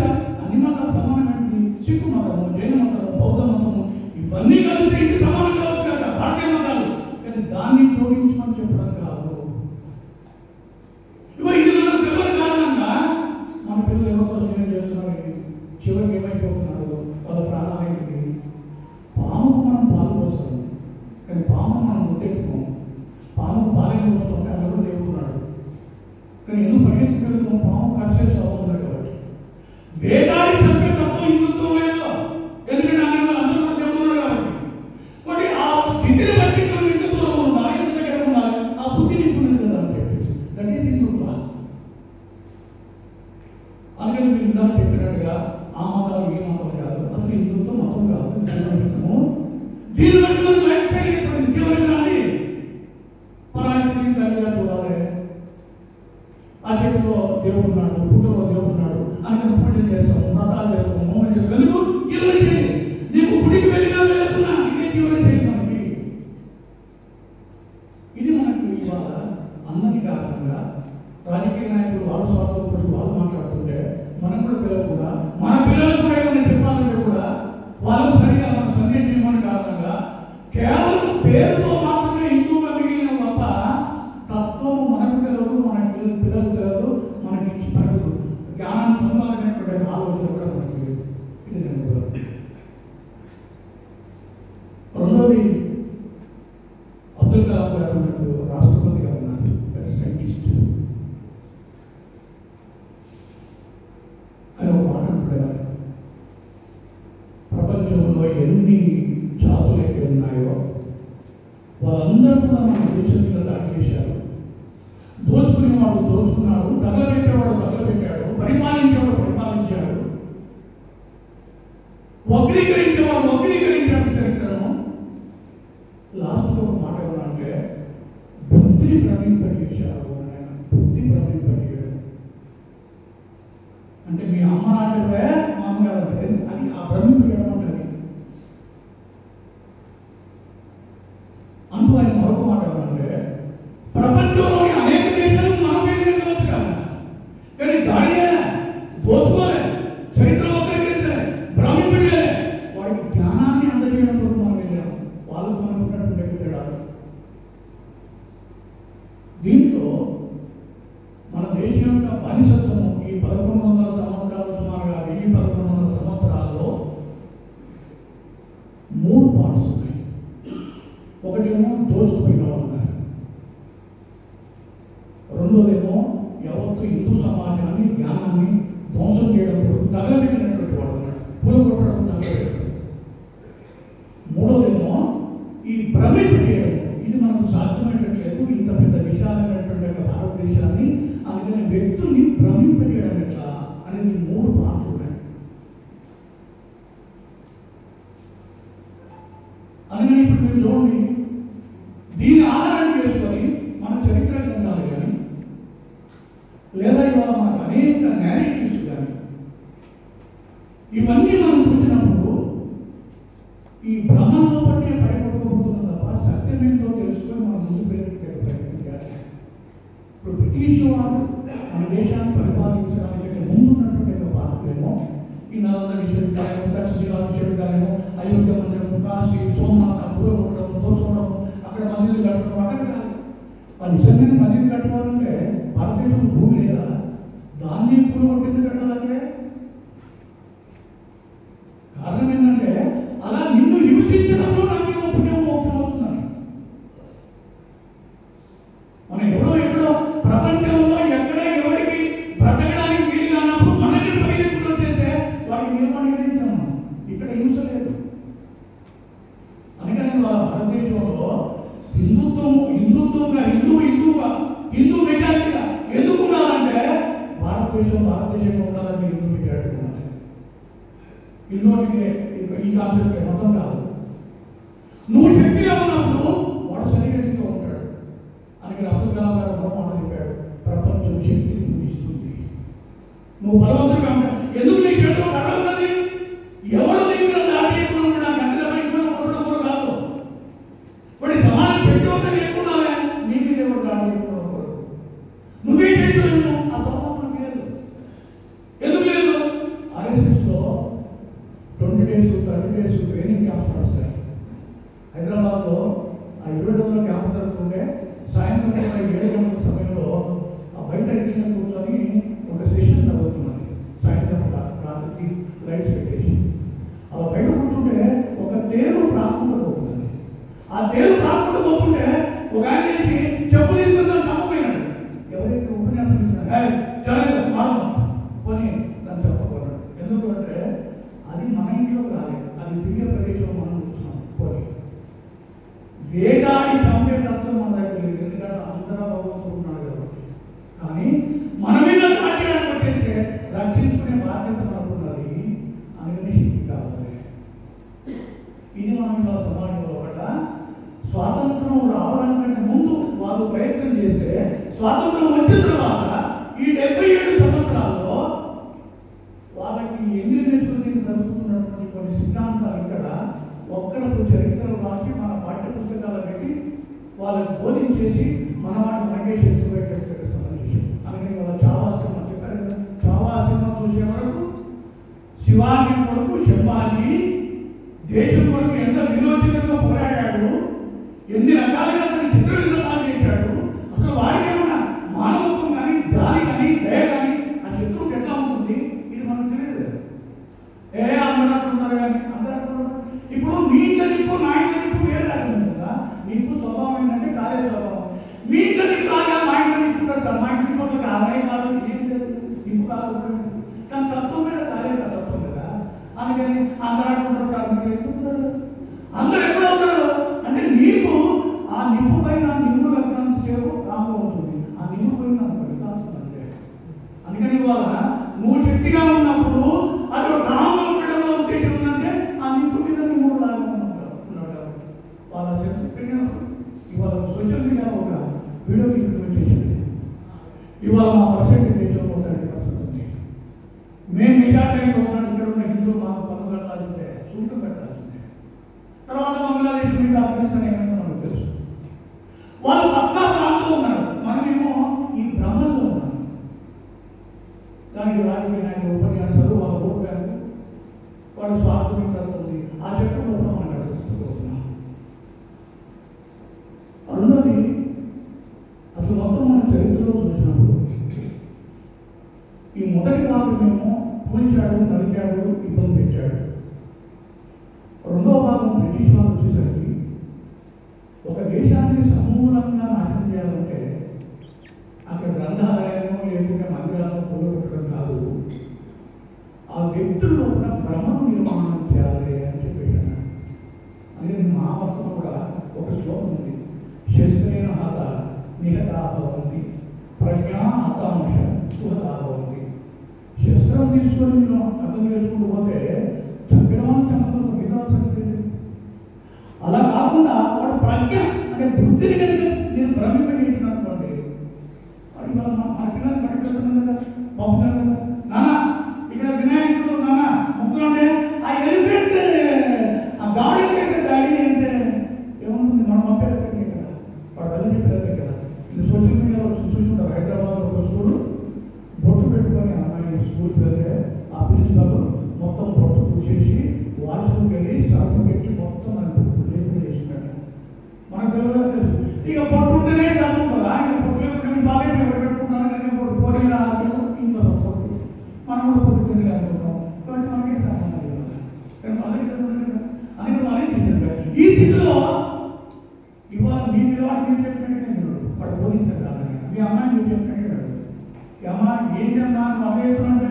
అన్ని మతాలు సమానం ఏంటి? సిక్కు మతము, జైన మతము, బౌద్ధ మతము ఇవన్నీ కలిసి ఇంటి సమానం కావచ్చు కదా భారతీయ మతాలు. కానీ దాన్ని తీసుకెళ్తాం పాము కరిసే స్వభావం ఉంది కాబట్టి వేటాడి చంపే తత్వం హిందుత్వం లేదు. ఎందుకంటే అందరూ కూడా దేవుడు కాబట్టి కొన్ని ఆ స్థితిని బట్టి మనం ఇంత దూరం ఉండాలి, ఇంత దగ్గర ఉండాలి, ఆ బుద్ధిని ఇప్పుడు కదా అని చెప్పేసి దట్ ఈస్ హిందుత్వం. అందుకని మీరు ఇందాక చెప్పినట్టుగా ఆ మతాలు ఈ మతాలు కాదు, అసలు హిందుత్వం మతం కాదు, జీవనము. దీన్ని బట్టి మనం లైఫ్ స్టైల్ ఏర్పడింది. జీవనం అండి పరాశక్తిని తల్లిగా చూడాలి, ఆ చెట్టులో దేవుడు ఉన్నాడు, పుట్టలో దేవుడు ఉన్నాడు అని మనం పూజలు చేస్తాము, మతాలు చేస్తాము, మోహన్ చేస్తాము. ఎందుకు జీవన శైలి? నీకు గుడికి వెళ్ళినా వెళ్తున్నా ఇదే జీవన శైలి మనకి. ఇది మనకు ఇవాళ అందరి కారణంగా రాజకీయ నాయకులు వాళ్ళ స్వార్థం గురించి వాళ్ళు మాట్లాడుతుంటే మనం కూడా పిల్లలు మన పిల్లలకు కూడా ఏమైనా చెప్పాలంటే కూడా వాళ్ళు సరిగా మన సందేశం ఇవ్వని కారణంగా కేవలం పేరుతో మాత్రమే హిందువుగా మిగిలిన తప్ప తత్వము మనకు తెలియదు, మన పిల్లలకు తెలియదు, మనకు జ్ఞానం పొందాలనేటువంటి ఆలోచన కూడా మనకి లేదు. ఇది రెండోది అబ్దుల్ కలాం గారు మనకు రాష్ట్రపతిగా ఉన్నారు, పెద్ద సైంటిస్ట్. అని ఒక మాట అంటారు, ప్రపంచంలో ఎన్ని జాతులు అయితే ఉన్నాయో వాళ్ళందరూ కూడా మన దేశం మీద దాడి చేశారు. దోచుకునేవాడు దోచుకున్నాడు, తగలబెట్టేవాడు తగలబెట్టాడు, పరిపాలించేవాడు పరిపాలించాడు, వక్రీకరించేవాడు వక్రీకరించాడు చరిత్రను. లాస్ట్లో ఒక మాట ఏమన్నా బుద్ధిని ప్రవహింపజేశారు. బుద్ధి ప్రవహింపజేయడం అంటే మీ అమ్మ నాటే మా అమ్మగారు అంటే అది ఆ ప్రవహింపజేయడం ఉంటుంది. అంటూ ఆయన మరొక మాట ఏమంటే ప్రపంచంలోని అనేక దేశాలు మనం వెళ్ళవచ్చు కాదు, కానీ దాడియే దోచుకోలే, చరిత్రలో వక్రీకరించలే, భ్రమింపజేయలే, వారికి జ్ఞానాన్ని అందజేయడం వరకు మనం వెళ్ళాము. వాళ్ళకు మనం ఉన్నటువంటి తేడాలు. దీంట్లో మన దేశం యొక్క బానిసత్వము ఈ 1100 సంవత్సరాలు సుమారుగా 1100 సంవత్సరాల్లో 3 పార్ట్స్ ఉన్నాయి. ఒకటేమో దోచుకుపోయిన వాళ్ళు ఉన్నారు, రెండోదేమో యావత్తు హిందూ సమాజాన్ని జ్ఞానాన్ని ధ్వంసం చేయడం తగలబెట్టినటువంటి వాడు ఉన్నాడు, పూలగొట్టడం తగలబెట్టడం. మూడోదేమో ఈ భ్రమింపజేయడం. ఇది మనకు సాధ్యమయ్యేటట్లేదు, ఇంత పెద్ద విశాలమైనటువంటి భారతదేశాన్ని అందుకని వ్యక్తుల్ని భ్రమింపజేయడం ఎట్లా అనేది 3 పార్ట్లు ఉన్నాయి. అందుకని ఇప్పుడు మీరు చూడండి, దీని ఆధారం చేసుకొని మన చరిత్ర గ్రంథాలు కానీ లేదా ఇవాళ మనకు అనేక నేరేటివ్స్ కానీ ఇవన్నీ మనం చూసినప్పుడు ఈ భ్రమంలో పట్టే పడిపడుకోబోతున్నాం తప్ప సత్యమేంటో తెలుసుకొని మనం ముందు ప్రయత్నం చేయాలి. ఇప్పుడు బ్రిటిష్ వాళ్ళు మన దేశాన్ని పరిపాలించడానికి ముందున్నటువంటి భారతదేమో ఈ నలంద విశ్వవిద్యాలయం, తక్షశిలా విశ్వవిద్యాలయం, అయోధ్య మందిరం, కాశీ, సోమనాథ, పూలగొట్టడం, దోచుకోవడం, అక్కడ మసీదులు కట్టడం, అక్కడ కాదు. వాళ్ళు నిజంగానే మసీదు కట్టుకోవాలంటే భారతదేశంలో భూమి లేదా? దాన్ని పూలగొట్టింది కట్టాలి అక్కడే. కారణం ఏంటంటే అలా నిన్ను హింసించడంలో నాకు ఏదో పుణ్యం మోక్షం అవుతుందని. మనం ఎక్కడో ప్రపంచంలో ఎక్కడ ఎవరికి బ్రతకడానికి వీలు కానప్పుడు మనకి పరిగెత్తుకుంటూ చేస్తే వారికి నిర్మాణించాము. ఇక్కడ హింస లేదు. అందుకని వాళ్ళ భారతదేశంలో హిందుత్వంగా హిందూ మెజారిటీగా ఎందుకు ఉండాలంటే భారతదేశంగా ఉండాలని హిందూ మెజారిటీ ఉండాలి. హిందువులకి ఈ కాన్సెప్ట్ మొత్తం కాదు. నువ్వు శక్తిగా ఉన్నప్పుడు వాడు సరిగ్గా ఉంటాడు. అందుకని అబ్దుల్ కలాం గారు ఒక మాట చెప్పాడు, ప్రపంచం శక్తిని పూజిస్తుంది, నువ్వు బలవంతుడిగా ఉంటావు. ఎందుకు నీ చేతిలో కర్ర ఉన్నది? ఎవరు నీ మీద దాడి చేయకుండా ఉండడానికి అన్ని దెబ్బలు కొట్టడం కూడా కాదు. వాడి సమాన శక్తివంతం లేకుండానే నీ మీద ఎవరు దాడి చేయకుండా ఉండకూడదు. నువ్వే చేస్తున్నావు. ఆ స్వభావం లేదు. ఎందుకు లేదు? RSSలో 20 days 30 days ట్రైనింగ్ క్యాంప్స్ వస్తాయి. హైదరాబాద్లో ఆ 20 రోజుల క్యాంప్ జరుగుతుంటే సాయంత్రం 7 గంటల సమయంలో ఆ బయట ఇచ్చిన కూర్చొని ఒక సెషన్ జరుగుతున్నది. సాయంత్రం రాత్రికి లైట్స్ పెట్టేసి అలా బయట కూర్చుంటే ఒక తేలు ప్రాకుండా పోతుంది. ఆ తేలు ప్రాకుండా పోతుంటే ఒక ఆయన చేసి చెప్పు తీసుకుందాం చంపపోయినాడు. ఎవరైతే ఉపన్యాసం ఇచ్చినా జరగదు మారుతుంది కొని దాన్ని చెప్పకూడదు. ఎందుకంటే అది మన ఇంట్లోకి రాలేదు, అది దివ్య ప్రదేశంలో మనం కూర్చున్నాం. కొని వేటాడి చంపే తత్వం మన దగ్గర లేదు, ఎందుకంటే అంతగా భగవంతుడు ఉన్నాడు కాబట్టి. కానీ మన మీద దాటడానికి వచ్చేస్తే రక్షించుకునే బాధ్యత మనకు ఉన్నది, అందుకని శక్తి కావాలి. ఇది మనం ఇలా సమాజంలో ఒకట స్వాతంత్రం రావడానికంటే ముందు వాళ్ళు ప్రయత్నం చేస్తే స్వాతంత్రం వచ్చిన తర్వాత ఈ 77 సంవత్సరాల్లో వాళ్ళకి ఎన్ని నెట్టుకుని బ్రతుకుతున్నటువంటి కొన్ని సిద్ధాంతాలు ఇక్కడ ఒక్కరికి చరిత్రలు రాసి మన పాఠ్య పుస్తకాలు పెట్టి వాళ్ళకి బోధించేసి మన వాటి మనకే శక్తిపోయేటట్టు సంబంధించి. అందుకని వాళ్ళ చావా సినిమా చెప్పారు కదా, చావా సినిమా చూసే వరకు శివాజీ కొడుకు శంభాజీ దేశం కొరకు ఎంత విరోచితంగా పోరాడాడు, ఎన్ని రకాలుగా అతని చిత్ర విధానాలు చేశాడు. అసలు వారికి ఏమన్నా మానవత్వం కానీ జాలి కానీ దయ కానీ ఆ శత్రువుకి ఎట్లా ఉంటుంది ఇది మనకు తెలియదు. అందరూ అంటున్నారు కానీ అందరూ అంటున్నారు. ఇప్పుడు మీ చదివు నా చదివు వేరే రకం ఉంటుందా? మీకు స్వభావం ఏంటంటే కాలే స్వభావం. మీ చదివు కాగా మా చదివు కూడా సార్, మా ఇంటి కోసం అలాగే కాదు, ఏం చదువు ఇంపు కాదు, కానీ తత్వం మీద కాలే తత్వం కదా. అందుకని అందరూ అంటున్నారు సార్, మీరు ఎందుకుంటారు? అందరూ ఎప్పుడు అవుతారు అంటే నీకు ఆ నిప్పు పైన నిప్పు లగ్నం సేపు కాంపం ఉంటుంది, ఆ నిప్పు పైన కాస్తుందంటే. అందుకని ఇవాళ నువ్వు శక్తిగా ఉన్నప్పుడు అది ఒక కాంపం ఉండడంలో ఉద్దేశం ఉందంటే ఆ నిప్పు మీద నువ్వు లాగా ఉన్నాడు కాబట్టి వాళ్ళ శక్తి పెరిగినప్పుడు. ఇవాళ సోషల్ మీడియా ఒక వీడియో వచ్చేసింది. ఇవాళ మా పర్సెంటేజ్లో ఒక 30% ఉంది. మేము మెజార్టీలో ఉన్నాడు, ఇక్కడ ఉన్న హిందువులు మాకు పనులు కట్టాల్సిందే, సూట్లు పెట్టాల్సిందే. తర్వాత బంగ్లాదేశ్ మీద ఆఫ్ఘనిస్తాన్ ఏమైనా మనకు తెలుసు. వాళ్ళు పక్కా ప్రాంతంలో ఉన్నారు, మనమేమో ఈ బ్రహ్మంలో ఉన్నాం. దానికి రాజకీయ నాయకులు ఉపన్యాసాలు, వాళ్ళ ఓట్ బ్యాంకు, వాళ్ళ స్వాతంత్రం ఉంది. ఆ చట్టంలో మనం నడుపుతున్నాం. రెండోది అసలు మొత్తం మన చరిత్రలో చూసినప్పుడు ఈ మొదటి భాగమేమో కూల్చాడు, నరికాడు, ఇబ్బంది పెట్టాడు. రెండో భాగం బ్రిటిష్ వాళ్ళు వచ్చేసరికి ఒక దేశాన్ని సమూలంగా నాశనం చేయాలంటే అక్కడ గ్రంథాలయాలను లేకుంటే మందిరాలను కూడబెట్టడం కాదు, ఆ వ్యక్తుల్లో కూడా భ్రమను నిర్మాణం చేయాలి అని చెప్పేసాను. అందుకని మహాభారతంలో కూడా ఒక శ్లోకం ఉంది, శస్త్రేణ హత నిహతాభవంతి ప్రజ్ఞా హతాంశం సుహతాభవంతి. శస్త్రం తీసుకొని నేను అర్థం చేసుకుంటూ పోతే చంపిన వాళ్ళు చంపడం మిగతా. అలా కాకుండా వాడు ప్రజ్ఞ అంటే బుద్ధిని కనుక నేను భ్రమింపజేసిన అనుకోండి, వాడు మన పిల్లలు పడిపోతున్నాను కదా, పంపుతాను కదా, నానా ఇక్కడ వినాయకుడు నానా ముగ్గురు అంటే ఆ ఎలిఫెంట్ ఆ గాడికి డాడీ అంటే ఏముంటుంది, మనం పంపేదే కదా, వాడు వెళ్ళి చెప్పేదే కదా. ఇది సోషల్ మీడియాలో చూసుకుంటారు. హైదరాబాద్లో ఒక స్కూల్ బొట్టు పెట్టుకొని అమ్మాయి స్కూల్కి వెళ్తే ఆ ప్రిన్సిపల్ మొత్తం బొట్టు పూసేసి వాష్రూమ్కి వెళ్ళి సర్ఫ్ పెట్టి మొత్తం లేకుండా చేసినాడు. మనకు తెలియదు. ఇక బొట్టు ఉంటేనే చదువు కదా, ఇక బొట్టు లేకుండా బాగా పెట్టుకుంటాను కానీ బొట్టు పోనీ ఇంట్లో బొట్టు మనం కూడా పొద్దుకొని అనుకుంటాం. కాబట్టి మనకే సంబంధం లేదు కానీ వాళ్ళకి కదా, అందుకే వాళ్ళే చేశారు. ఈ స్థితిలో ఇవాళ మీ పిల్లవాడు మీరు చెప్పినట్టు వాడు బోధించారు కాదని మీ అమ్మాయి మీరు చెప్పినట్టు అమ్మా ఏంటన్నా అదే అంటే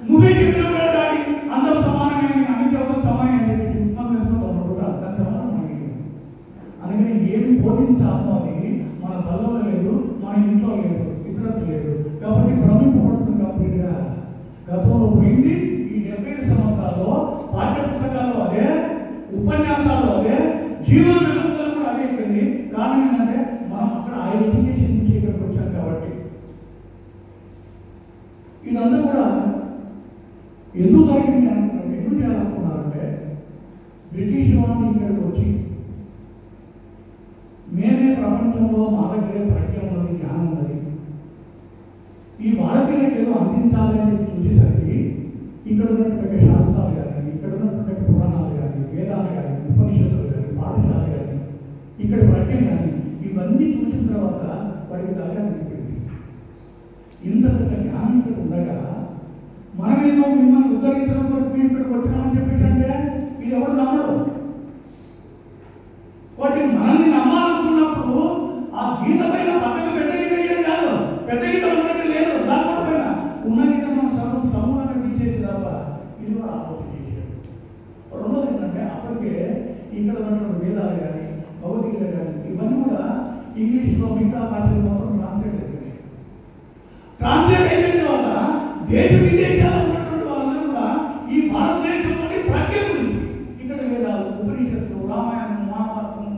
నువ్వే చెప్పిన డాడీ అందరూ సమానమే, అన్ని చదువు సమానం అని చెప్పి కూడా దాని సమానం మనకి. అందుకని ఏమి బోధించాలో అది మన బల్లో లేదు, మన ఇంట్లో లేదు, ఇతరులకు లేదు. కాబట్టి భ్రమింపబడుతుంది. కంప్లీట్గా గతంలో పోయింది. ఈ 75 సంవత్సరాల్లో పాఠ్య పుస్తకాల్లో అదే, ఉపన్యాసాలు అదే, జీవన వ్యవస్థలు కూడా అదే అయిపోయింది. కారణం ఏంటంటే మనం అక్కడ ఆ ఎడ్యుకేషన్ నుంచి ఇక్కడికి వచ్చాం కాబట్టి. ఇదంతా కూడా ఎందుకు జరిగింది అనుకుంటున్నాం, ఎందుకు చేయాలనుకున్నారంటే బ్రిటిష్ వాళ్ళు ఇక్కడికి వచ్చి మేమే ప్రపంచంలో మా దగ్గరే ప్రజ్ఞ ఉన్నది, జ్ఞానం ఉన్నది, ఈ భారతీయులకు ఏదో అందించాలి అని చూసేసరికి ఇక్కడ ఉన్నటువంటి శాస్త్రాలు కానీ, ఇక్కడ ఉన్నటువంటి పురాణాలు కానీ, వేదాలు కానీ, ఉపనిషత్తులు కానీ, పాఠశాలలు కానీ, ఇక్కడ ప్రజ్ఞ కానీ ఇవన్నీ చూసిన తర్వాత వాడికి తలగా అనిపించింది. ఇంత పెద్ద జ్ఞానం ఇక్కడ ఉండగా మనమేదో మిమ్మల్ని ఉత్తరించడం కొరకు మేము ఇక్కడికి వచ్చినామని చెప్పేటంటే ఇది ఎవరు నమ్మడు. వాటి మనల్ని నమ్మాలనుకున్నప్పుడు ఆ గీత పైన పక్కన పెద్ద గీత కాదు, పెద్ద గీత మన దగ్గర లేదు, దానిపైన ఇంగ్లీష్లో మిగతా భాషలు మొత్తం ట్రాన్స్లేట్ అయిపోయినాయి. ట్రాన్స్లేట్ అయిపోయిన తర్వాత దేశ విదేశాల్లో ఉన్నటువంటి వాళ్ళందరూ కూడా ఈ భారతదేశంలోని ప్రజ్ఞ గురించి ఇక్కడ వేదాలు, ఉపనిషత్తులు, రామాయణం, మహాభారతం,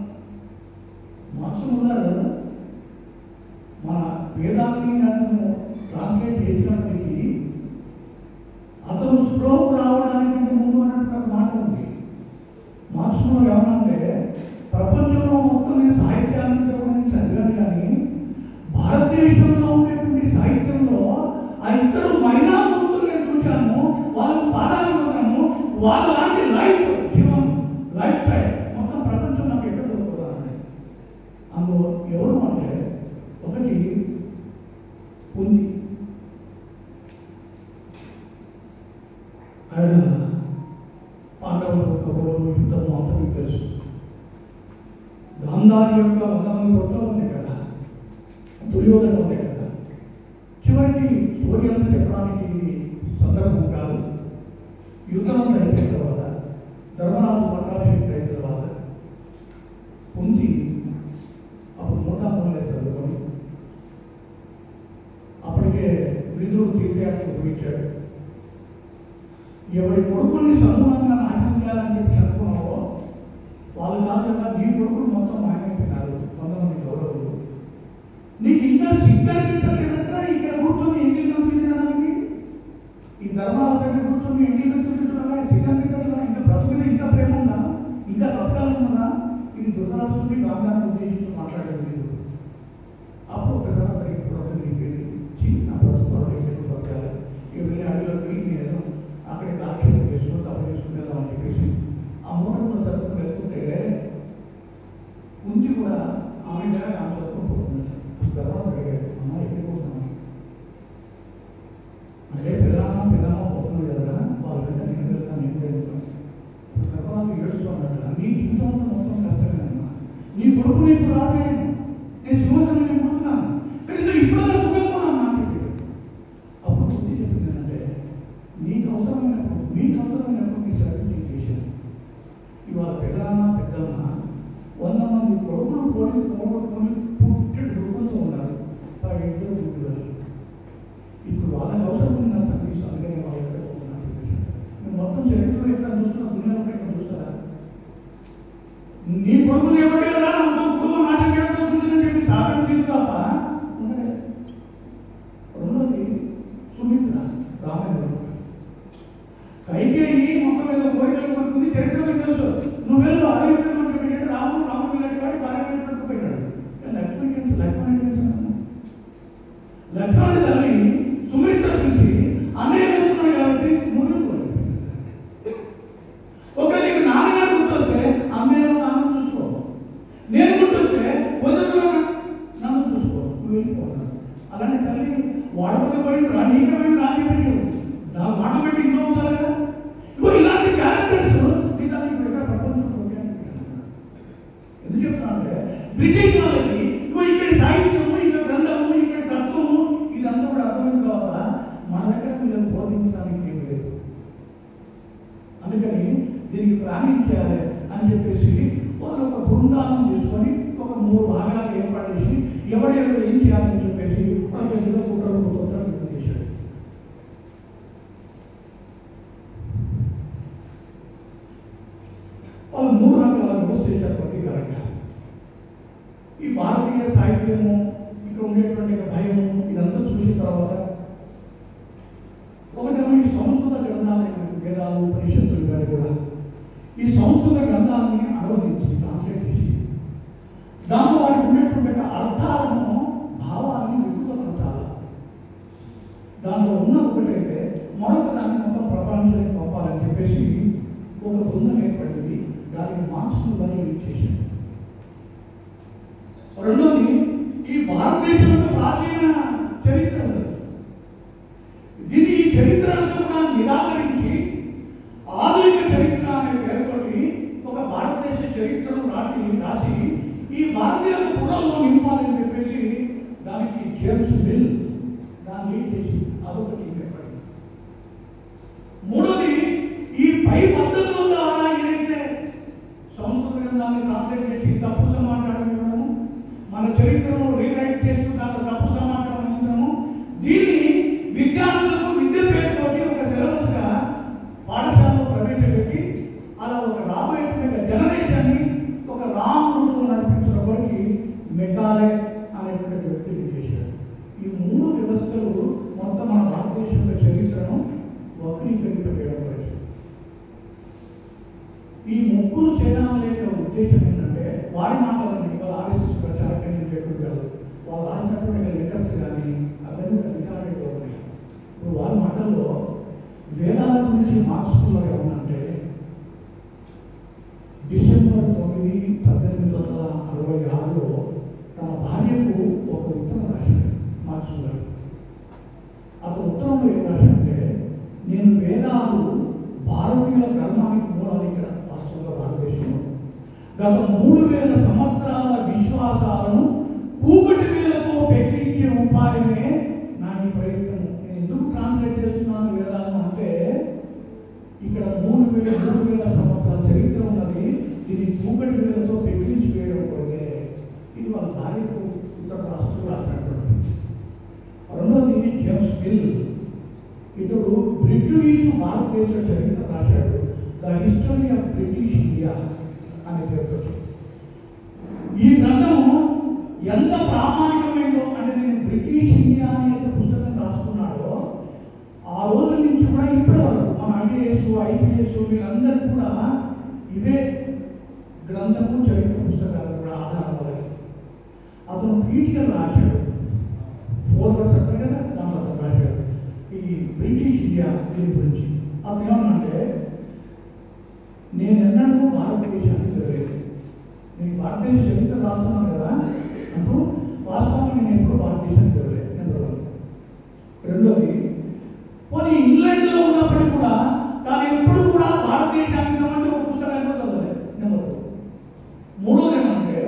మార్క్స్ ఉన్నారు. మన వేదాలని అతను ట్రాన్స్లేట్ చేసినప్పటికీ అతను స్లోపు రావడానికి ముందు అన్నటువంటి మాట ఉంది. మార్క్స్లో ఏమనంటే ప్రపంచంలో మొత్తం నేను సాహిత్యాన్ని చదివాను, కానీ భారతదేశంలో ఉండేటువంటి సాహిత్యంలో ఆ ఇద్దరు మహిళా మూర్తులు నేను చూశాను. వాళ్ళకు పాదాలు ఉన్నాను. వాళ్ళ లాంటి జీవనం, లైఫ్ స్టైల్ మొత్తం ప్రపంచం నాకు ఎక్కడ దొరుకుతుందండి. అందులో ఎవరు అంటే ఒకటి ఉంది, ఆయన పాండవులు, కౌరవులు యుద్ధం అంతా మీకు తెలుసు. గాంధారి యొక్క 100 మంది కొట్టలు ఉన్నాయి కదా, దుర్యోధన ఉన్నాయి కదా. చివరికి స్టోరీ అంతా చెప్పడానికి ఇది సందర్భం కాదు. యుద్ధం అంతా అయిపోయిన తర్వాత ధర్మరాజు పట్టాభిషేకం అయిన తర్వాత కుంతి అప్పుడు మూటామూలే చదువుకొని అప్పటికే విదురుడు తీర్థయాత్రకు పోయించాడు. ఎవరి కొడుకుల్ని సంపూర్ణంగా నాశనం చేయాలని చెప్పి అనుకున్నావో వాళ్ళు కాదు కదా, నీ కొడుకులు మొత్తం మాయమైపోయినారు 100 మంది కౌరవులు. నీకు ఇంకా సిగ్గు అనిపించలేదంటే ఇక్కడ కూర్చొని ఎంగిల్ చూపించడానికి, ఈ ధర్మరాజు దగ్గర కూర్చొని ఎంగిల్ చూపించడానికి సిగ్గు అనిపించట్లా? ఇంకా బ్రతుకుని ఇంకా ప్రేమ ఉందా? ఇంకా బ్రతకాలనుకున్నా? ఇది ధృతరాష్ట్రుడిని గాంధాన్ని ఉద్దేశించి మాట్లాడేది లేదు. అప్పుడు ఒకసారి ఇప్పుడు దిగిపోయింది, చిన్న బ్రతుకోవడం ఎక్కడ బ్రతకాలి, ఇక వెళ్ళి అడిలోకి వెళ్ళి నేను అక్కడికి ఆక్షేపం చేసుకుని తప్పు చేసుకునేదామని చెప్పేసి ఆ మూటలో చదువుకుని వెళ్తుంటే కుంతి కూడా ఆమె ఆమె చదువుకుంటున్నాడు. తర్వాత అడిగాడు, అమ్మ ఎక్కడికి పోతున్నాను అంటే పెదమ్మ పోతున్నాడు కదా, వాళ్ళు వెళ్తా నేను వెళ్తాను, నేను వెళ్తాను. తర్వాత ఏడుస్తున్నాడు, నీ జీవితం మొత్తం కష్టమే అమ్మా, నీ కొడుకు నీకు రాలేదు, నేను సింహాసనం నేను పుడుతున్నాను, కనీసం ఇప్పుడన్నా సుఖంగా ఉన్నాను నాకు చెప్పాడు. అప్పుడు కుంతి చెప్పింది ఏంటంటే మీకు అవసరమైనప్పుడు మీ సర్వీస్ చేశాను. ఇవాళ పెద్దమ్మ 100 మంది కొడుకులు పోగొట్టుకొని పుట్టెడు దుఃఖంతో ఉన్నారు. 10 ఇద్దరు పుట్టివారు. ఇప్పుడు వాళ్ళకి అవసరం ఉంది నా సర్వీస్, అందుకని వాళ్ళ దగ్గర పోతున్నాను. నేను మొత్తం చరిత్రలో ఎక్కడ చూస్తున్నా, దునియాలో ఎక్కడ చూస్తారా? నీ కొడుకులు ఎవరి కదా మొత్తం కుటుంబం నాటకం ఎక్కడవుతుందని చెప్పి సాగం తీరు తప్ప ఉండలే. రెండోది సుమిత్ర, రామాయణంలో కైకేయి మొత్తం మీద కోరికలు కోరుకుంది, చరిత్ర తెలుసు. నువ్వు వెళ్ళు అడవిలో రాముడు ఇలాంటి వాడి భార్య పెట్టుకుపోయినాడు. లక్ష్మణుడి తల్లి సుమిత్ర పిలిచి అన్నయ్య వెళ్తున్నాడు కాబట్టి ముందుకు పోయింది. ఒకవేళ నీకు నాన్నగారు గుర్తొస్తే అమ్మేమో నాన్న చూసుకో, నేను గుర్తొస్తే వదిలిలో నన్ను చూసుకో, నువ్వు వెళ్ళిపోతాను. అలాంటి తల్లి వాడపడి పోయి నీకమైన రాజీ పెట్టి నా మాట పెట్టి ఇంట్లో ఉంటారు కదా. ఇప్పుడు ఇలాంటి క్యారెక్టర్స్ నీ తల్లి ప్రపంచంలో ఎందుకు చెప్తున్నానంటే బ్రిటిష్ వాళ్ళకి ఇక్కడి సాహిత్యము, ఇక్కడ గ్రంథము, ఇక్కడ తత్వము ఇదంతా కూడా అర్థమైంది కావాలా, మన దగ్గర వీళ్ళని బోధించడానికి ఏం లేదు. అందుకని దీనికి ప్లానింగ్ చేయాలి అని చెప్పేసి వాళ్ళు ఒక బృందాలను తీసుకొని ఒక 3 భాగాలు ఏర్పాటు చేసి ఎవరెవరు ఏం చేయాలని చెప్పేసి వాళ్ళ ఏదో కుట్రలు చేశాడు. వాళ్ళు 3 రకాల వ్యవస్థ చేశారు ప్రతీకారంగా. ఈ భారతీయ సాహిత్యము, ఇక్కడ ఉండేటువంటి భయము ఇదంతా చూసిన తర్వాత ఒకటేమో ఈ సంస్కృత గ్రంథాలైన వేదాలు, ఉపనిషత్తులు గారు కూడా ఈ సంస్కృత గ్రంథాలని అనువదించి ట్రాన్స్లేట్ చేసి దాంట్లో వారికి ఉండేటువంటి అర్థాలను, భావాన్ని వికృతపరచాలి. దాంట్లో ఉన్న ఒకటైతే మరొక దాన్ని మొత్తం ప్రపంచానికి పంపాలని చెప్పేసి ఒక బృందం ఏర్పడింది. దానికి మార్క్స్ను బదిలీ చేశారు. రెండోది ఈ భారతదేశంలో ప్రాచీన చరిత్ర ఉంది. దీని ఈ చరిత్రను కూడా నిరాకరించి ఆధునిక చరిత్ర అనే పేరుతోటి ఒక భారతదేశ చరిత్రను రాసి ఈ భారతీయుల పుటల్లో నింపాలని చెప్పేసి దానికి జేమ్స్ మిల్ దాన్ని లీడ్ చేసి అదొకటి ఏర్పడింది. మూడోది ఈ పై పద్ధతుల ద్వారా ఏదైతే సంస్కృత గ్రంథాన్ని ట్రాన్స్లేట్ చేసి తప్పు సమాచారం ఇవ్వడము, మన చరిత్ర 4,000 సంవత్సరాల చరిత్ర ఉన్నది. ఇది కూకటి వేలతో పెంచి వేయడం కొరకే. ఇది వాళ్ళ భార్యకు ఉత్తర రాష్ట్రంలో రాసినటువంటి. రెండోది జేమ్స్ మిల్. ఇతడు బ్రిటిష్ భారతదేశ చరిత్ర రాశాడు. The history of British India అనే పేరుతో. ఈ గ్రంథము ఎంత ప్రామాణికమైందో అంటే నేను బ్రిటిష్ ఇండియా అనే పుస్తకం రాస్తున్నాడో ఆ రోజు నుంచి కూడా ఇప్పటి వరకు మన ఐఏఎస్ ఐపీఎస్ వీళ్ళందరూ కూడా ఇవే గ్రంథము చరిత్ర పుస్తకాలు కూడా ఆధారపడాలి. అతను పీఠికలు రాశాడు. 4 వర్స్ అంటారు కదా, దాంట్లో అతను రాశాడు ఈ బ్రిటిష్ ఇండియా దీని గురించి. అతను ఏమన్నంటే, నేను ఎన్నడూ భారతదేశానికి తెలియదు, నేను భారతదేశ చరిత్ర రాస్తున్నాను కదా అంటూ వాస్తవానికి నేను ఎప్పుడు భారతదేశానికి తెలియలేదు. నెంబర్ 1. రెండోది, కొన్ని ఇంగ్లాండ్లో ఉన్నప్పటికీ కూడా తాను ఎప్పుడు కూడా భారతదేశానికి సంబంధించిన ఒక పుస్తకాన్ని చదవలేదు. నెంబర్ 2. మూడోది ఏమంటే,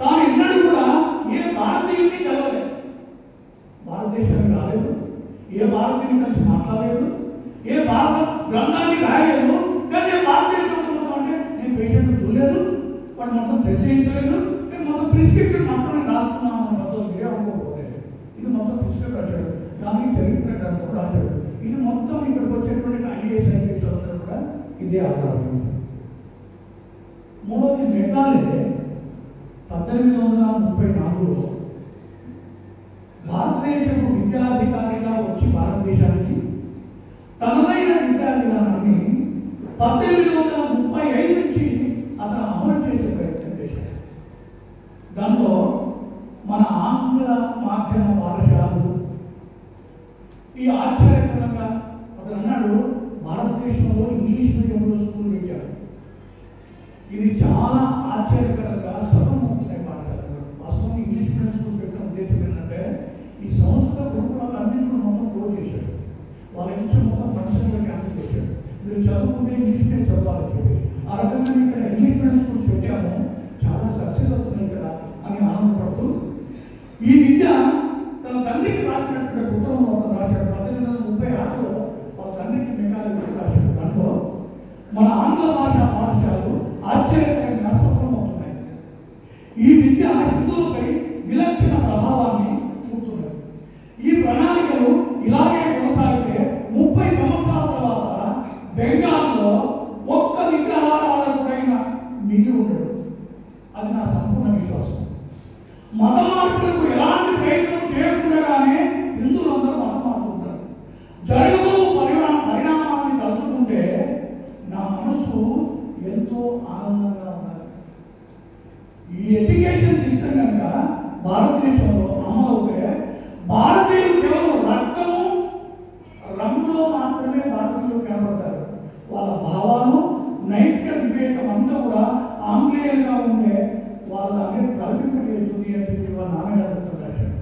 తాను ఎన్నడూ కూడా ఏ భారతీయుడిని చదవలేదు, భారతదేశానికి రాలేదు, ఏ భారతీయుని కలిసి మాట్లాడలేదు, ఏ భారత గ్రంథాన్ని రాయలేదు. కానీ నేను భారతదేశంలో అంటే నేను పేషెంట్ చూడలేదు, వాడు మొత్తం ప్రెస్ చేయించలేదు, నేను మొత్తం ప్రిస్క్రిప్షన్ మాత్రమే రాస్తున్నాను అన్న మొత్తం మీరే అనుకోకపోతే ఇది మొత్తం ప్రిస్క్రిప్ట్ రాశాడు. దానికి చరిత్ర గ్రంథం రాశాడు. ఇది మొత్తం ఇక్కడికి వచ్చేటువంటి ఐఏఎస్ ఐపీఎస్ అందరూ కూడా ఇదే ఆధారం. మూడోది మెకాలే 1834లో భారతదేశపు విద్యాధికారిగా వచ్చి భారతదేశానికి తనదైన విద్యా విధానాన్ని 1835 నుంచి అతను అమలు చేసే ప్రయత్నం చేశాడు. దాంట్లో మన ఆంగ్ల మాధ్యమ పాఠశాలలు ఈ ఆశ్చర్యకరంగా అతను అన్నాడు, భారతదేశంలో ఇంగ్లీష్ మీడియంలో స్కూల్ పెట్టాడు. ఇది చాలా ఆశ్చర్యకరంగా సఫలమవుతున్నాయి పాఠశాలలు. వాస్తవం ఇంగ్లీష్ మీడియం స్కూల్ పెట్టిన ఉద్దేశం ఏంటంటే, ఈ సంస్కృత గురుకులాలు అన్నింటి మొత్తం క్లోజ్ చేశాడు. వాళ్ళకి ఇచ్చే మొత్తం ఫంక్షన్గా క్యాన్సిల్ చేశాడు. మీరు చదువుకుంటే ఇంగ్లీష్ మీడియం చదవాలని చెప్పి ఆ రకంగా ఇక్కడ ఇంగ్లీష్ మీడియం స్కూల్స్ పెట్టాము, చాలా సక్సెస్ అవుతున్నాయి కదా అని ఆనందపడుతూ ఈ విద్య తన తండ్రికి రాసినటువంటి ఉత్తరంలో అతను రాశాడు. 1836లో వాళ్ళ తండ్రికి మెకానికల్ రాశాడు. దాంట్లో మన ఆంగ్ల భాష పాఠశాలలు ఆశ్చర్యకరంగా సఫలమవుతున్నాయి. ఈ విద్య హిందువులపై విలక్షణ ప్రభావాన్ని చూపుతున్నది. ఈ ప్రణాళికలు ఇలాగే కొనసాగితే 30 సంవత్సరాల తర్వాత బెంగాల్లో ఒక్క విగ్రహారాధకుడైన మిగిలి ఉండడు. అది నా సంపూర్ణ విశ్వాసం. మత మార్పులకు ఎలాంటి ప్రయత్నం చేయకుండానే హిందువులందరూ మతం మారుతుంటారు. జరగబో పరిణామాన్ని తలుచుకుంటే నా మనసు ఎంతో ఆనందంగా ఉన్నది. ఈ ఎడ్యుకేషన్ సిస్టమ్ కనుక భారతదేశంలో అమలవుతే భారతీయులు కేవలం రక్తము రంగులో మాత్రమే భారతీయులు కనబడతారు. వాళ్ళ భావాలు నైతిక వివేకం అంతా కూడా ఆంగ్లేయులుగా ఉండే వాళ్ళ అనేది కల్పింపజేస్తుంది అని చెప్పి వాళ్ళ నాన్నగారు రాశాడు.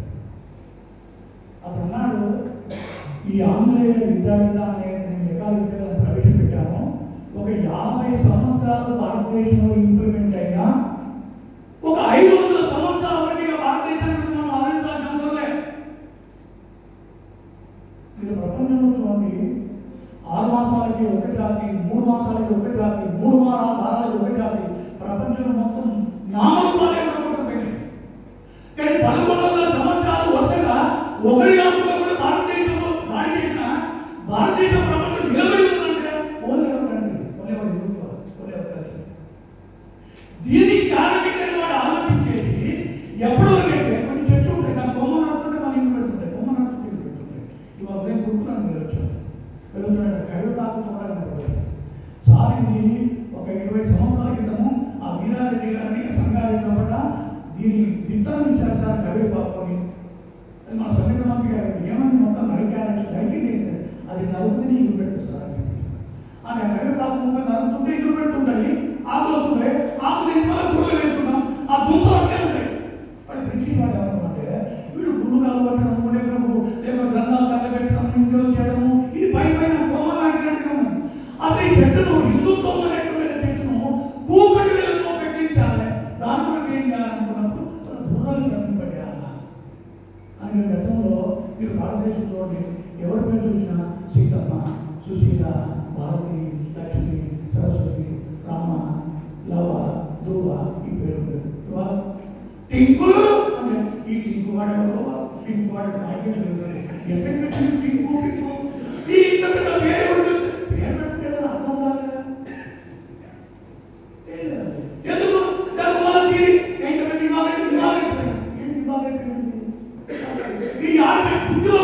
అతను అన్నాడు, ఈ ఆంగ్లేయ విద్యా విధానాన్ని నేను ఎకాల విద్యలను ప్రవేశపెట్టాను. ఒక 50 సంవత్సరాలు భారతదేశంలో ఇంప్లిమెంట్ అయినా ఒక 500 సంవత్సరాల వరకు భారతదేశానికి మనం ఆలోచించాల్సిన అవసరం లేదు. మీరు ప్రపంచంలో చూడండి, 6 మాసాలకి ఒక జాతి, 3 మాసాలకి ఒక జాతి, 3 వారాలకి ఒక జాతి, ప్రపంచం మొత్తం నామరూపాలే ఉండకపోయినాయి. కానీ 1100 సంవత్సరాలు వరుసగా ఒకరి ఆత్మలో కూడా భారతదేశంలో దాడి చేసిన భారతదేశ ప్రపంచం నిలబడి ఉందంటే దీనికి కారణం వాడు ఆలోచించేసి ఎప్పటివరకైతే కొన్ని చెట్లు ఉంటాయి, దాని బొమ్మ నడుతుంటే మన ఇంటి పెడుతుంటాయి, బొమ్మ నడుతుంటే ఇంటి పెడుతుంటాయి. ఇవాళ నేను గుర్తున్నాను వెళ్ళొచ్చాను కైవతాకు కూడా కనపడలేదు. సార్ ఇది ఒక 20 సంవత్సరాల క్రితము ఆ వీరారెడ్డి గారిని సంగారెడ్డి పట్ల దీని విత్తనం ఇచ్చారు సార్ కరివేపాకుని. అది మన సంగీత మంత్రి గారు ఏమని మొత్తం నరికారంటే నరికింది అది నలుగుతుంది ఇల్లు పెడుతుంది సార్ అని చెప్పి ఆ కరివేపాకు మొత్తం నలుగుతుంటే ఇల్లు పెడుతుంటాయి, ఆకులు వస్తుంటాయి, ఆకులు ఇంట్లో గుళ్ళు వేస్తున్నాం, ఆ దుంపలు వచ్చే ఉంటాయి. వాడు బ్రిటిష్ వాడు ఏమనుకుంటే వీడు గుళ్ళు కావాలంటే లేక గ్రంథాలు తగ్గబెట్టడం, ఇంట్లో చేయడము, ఇది పైన బొమ్మ లాంటినట్టుగా ఉంది. అసలు ఈ చెట్టును హిందుత్వం అనేటువంటి చెట్టును కూకటి వేలతో పెట్టించాలి, దాని వరకు ఏం చేయాలనుకున్నప్పుడు బుర్రలు కనిపింపజేయాలి అని గతంలో మీరు భారతదేశంలో ఎవరి పేరు చూసినా సీతమ్మ, సుశీల, భారతి, లక్ష్మి, సరస్వతి టింకులు అంటే ఈ టింకు వాడేవాడు టింకు వాడే నాయకులు ఎక్కడ పెట్టింది టింకు టింకు ఈ ఇంత పెద్ద పేరు పేరు పెట్టలేదు అర్థం కాదు ఎందుకు దాని వల్ల తీరి ఏంటంటే ఇవాళ ఈ ఆమె బుద్ధిలో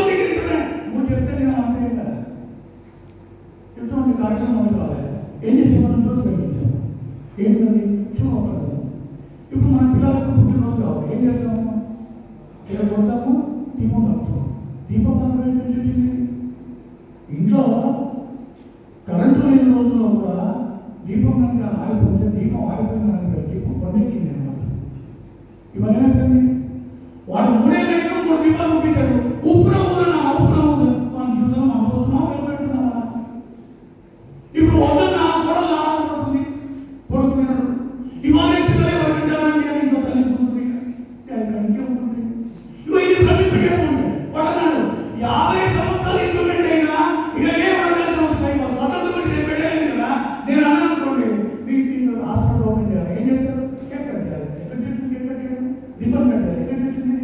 నువ్వు చెప్తే నేను అంతే కదా ఎటువంటి కార్యక్రమం రావాలి ఏం చేసేవాళ్ళని రోజు పెట్టించాము ఏంటంటే చూడకూడదు. ఇప్పుడు మన పిల్లలకు పుట్టినరోజు కావాలి ఏం చేస్తాము ఇలా కొడతాము దీపం కలుపుతాము దీపం కలుపుతుంది ఇంట్లో కరెంటు లేని రోజుల్లో కూడా దీపం కనుక ఆగిపోతే దీపం ఆగిపోయింది దీపం కొండెక్కింది అన్నమాట. ఇవాళ ఏమైపోయింది వాడు 3 ఏళ్ళైనా 3 దీపాలు ముట్టించాడు ఉప్పున ఊదన్నా ఉప్పున ఊదు మనం చూద్దాం అనుకుంటున్నాం వెళ్ళిపెడుతున్నామా. ఇప్పుడు వద్దన్నా కొడలు ఆడుతుంది కొడుకున్నాడు ఇవాళ పిల్లలు ఎవరు పెట్టాలంటే అని ఇంకో తల్లి ఉంటుంది ఉంటుంది ఇవి ఇది ప్రతి పెట్టడం ఉండే వాడన్నాడు 50 సంవత్సరాలు ఇంప్లిమెంట్ అయినా ఇక ఏ పడగలుగుతా ఉంటాయి స్వతంత్రం పెట్టి నేను పెట్టలేదు కదా నేను అన్నాను అనుకోండి మీకు హాస్పిటల్ ఓపెన్ చేయాలి ఏం చేస్తారు కేక్ కట్టాలి ఎక్కడ చేస్తుంది కేక్ కట్టాలి దీపం పెట్టాలి ఎక్కడ చేస్తుంది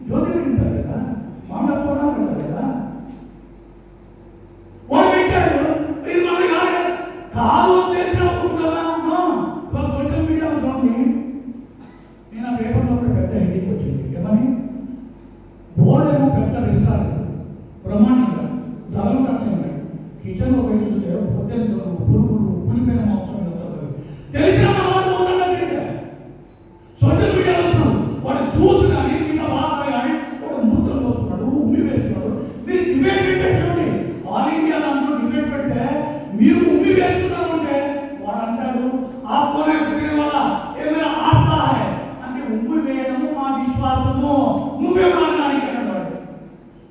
జ్యోతి పెట్టించాలి కదా మామూలు కూడా పెట్టాలి కదా వాడు పెట్టాడు ఇది మన కాదు తెలిసినప్పుడుకుంటారా ఇవాళ సోషల్ మీడియాలో చూడండి నేను ఆ పేపర్లో ఒక పెద్ద హెడ్డింగ్ వచ్చింది ఏమని బోర్డేమో పెద్ద రెస్టారెంట్ బ్రహ్మాండంగా ధరలు కట్టండి కిచెన్లో పోయి చూస్తే పొద్దున్న పురుగులు పులిపోయిన మాంసం తెలిసిన వాళ్ళు పోతాడా సోషల్ మీడియాలో వాడు చూసి కానీ ఇంకా బాగా కానీ వాడు మూర్తులు పోతున్నాడు ఉమ్మి వేస్తున్నాడు మీరు డిబేట్ పెట్టేసుకోండి ఆల్ ఇండియా దాంట్లో డిబేట్ పెడితే మీరు ఉమ్మి వేస్తున్నారు అంటే వాడు అంటాడు ఆపుకోనే కుదిరే వల్ల ఏమైనా ఆస్థా అంటే ఉమ్మి వేయడము మా విశ్వాసము నువ్వే మారడానికి అన్నాడు.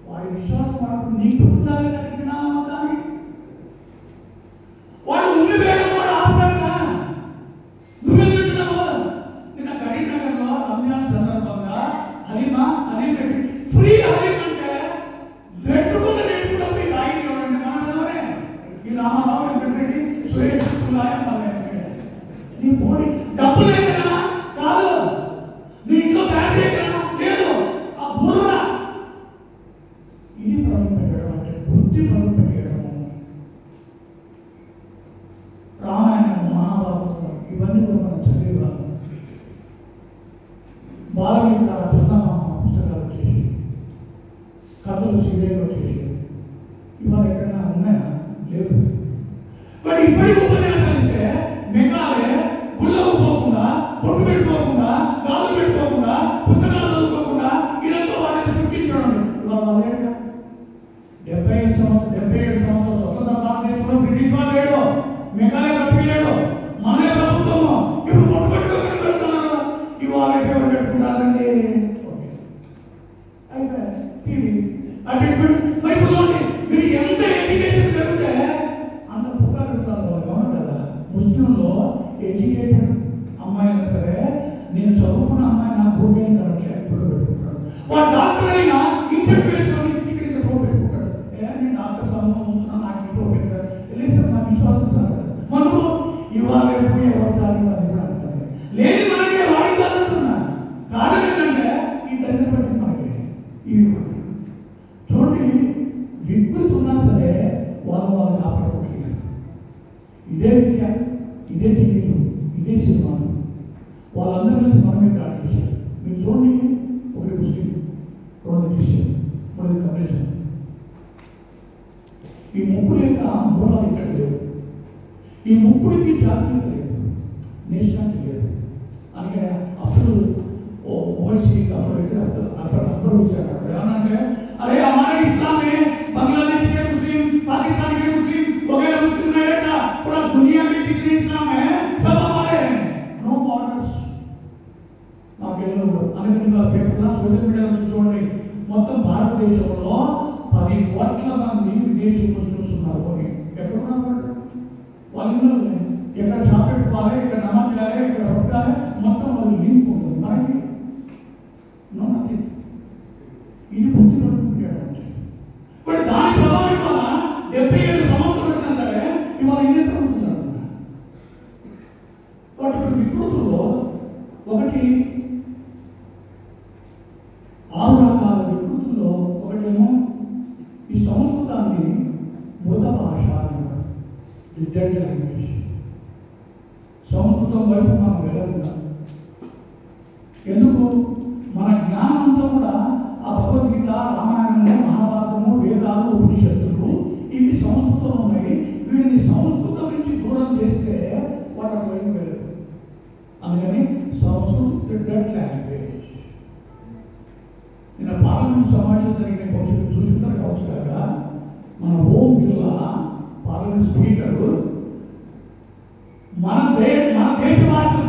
వాడి విశ్వాసం వాడు నీకు పుట్టాలి కానీ వాడు ఉమ్మి వేయడం వాడు ఆస్థాగా నువ్వేం తింటున్నావు. నిన్న కరీంనగర్లో రంజాన్ సందర్భంగా హలీమా హలీం పెట్టి ఫ్రీ హలీం అంటే జట్టుకున్న రేటు కూడా పోయి తాగి చూడండి మనమే ఈ రామారావు వెంకటరెడ్డి సురేష్ నీ పోనీ డబ్బు లేకనా కాదు నీ ఇంట్లో తయారు చేయకనా లేదు ఆ బుర్ర ఇది పనులు పెట్టడం అంటే బుద్ధి పనులు పెట్టడము. రామాయణం మహాభారతం ఇవన్నీ కూడా మనం చదివేవాళ్ళం. బాలమిత్ర చందమామ పుస్తకాలు వచ్చేసి కథలు సీరియల్ వచ్చేసి ఇవాళ ఎక్కడైనా ఉన్నాయా లేదు. బట్ ఇప్పటికి ఉపన్యాసాలు ఇస్తే మెగాలే గుళ్ళకు పోకుండా పొట్టు పెట్టుకోకుండా గాజులు పెట్టుకోకుండా పుస్తకాలు చదువుకోకుండా ఇదంతా వాళ్ళని సృష్టించడం ఇవాళ లేదుగా. 77 సంవత్సరాలు స్వతంత్ర భారతదేశంలో బ్రిటిష్ వాళ్ళు లేడు మెగాలే బతికిలేడు మనమే బతుకుతాము. ఇప్పుడు పొట్టు పెట్టుకోకుండా వెళ్తున్నారు ఇవాళ ఎవరు పెట్టుకుంటారండి అయితే టీవీ అంటే మరి మీరు ఎంత ఎడ్యుకేషన్ పెరిగితే అంత పుకారు పెడతారు అవును కదా. ముస్లింలో ఎడ్యుకేటెడ్ అమ్మాయినా సరే నేను చదువుకున్న అమ్మాయి నాకు భూమి కరెక్ట్లే ఇప్పుడు పెట్టుకుంటాడు. వాడు డాక్టర్ అయినా ఇన్సెప్ట్ వేసుకొని ఇక్కడ ఇంత టోప్ పెట్టుకుంటాడు. నేను డాక్టర్ సమూహం ఉంటున్నాను నాకు ఇంట్లో పెట్టారు వెళ్ళేసి నా విశ్వాసం సార్ మనము ఇవాళ ఎవరిసారి అది కూడా అంటారు లేని మనకే వాడి కాదంటున్నా. కారణం ఏంటంటే ఈ తల్లి పట్టింది మనకి ఇవి చూడండి వికృతి ఉన్నా సరే వాళ్ళు కాపాడుకోగలిగారు. ఇదే విద్య ఇదే టీవీలు ఇదే సినిమాలు వాళ్ళందరి నుంచి మనమే కాదు చేశారు. మీరు చూడండి ఒకటి ముస్లిం 2 క్రిస్టియన్ 3 కమ్యూనిజం ఈ ముగ్గురు యొక్క మూలాలు ఇక్కడ లేవు. ఈ ముగ్గురికి జాతీయత లేదు నేషనాలిటీ లేదు. అందుకే అప్పుడు ఓవైసీ అప్పుడు అప్పుడు వచ్చారు అప్పుడు ఏమనంటే अरे हमारे इस्लाम में बांग्लादेश के मुस्लिम पाकिस्तान के मुस्लिम वगैरह मुस्लिम नहीं रहता पूरा दुनिया में जितने इस्लाम है सब हमारे हैं नो बॉर्डर्स అనేక పేపర్ల సోషల్ మీడియాలో చూడండి మొత్తం భారతదేశంలో 10 కోట్ల మంది విదేశీ ముస్లిమ్స్ ఉన్నారు. ఎక్కడున్నారు వాళ్ళు ఎక్కడ షాప్ పెట్టుకోవాలి ఇక్కడ నమాజ్ చేయాలి ఇక్కడ బతకాలి మొత్తం వాళ్ళు లింక్ ఉంటుంది మనకి నమ్మకం ఇది బుద్ధి పడుతుంది. బట్ దాని ప్రభావం వల్ల 77 సంవత్సరాలు వచ్చినా సరే ఇవాళ ఇదే జరుగుతున్నారు. కాబట్టి వికృతుల్లో ఒకటి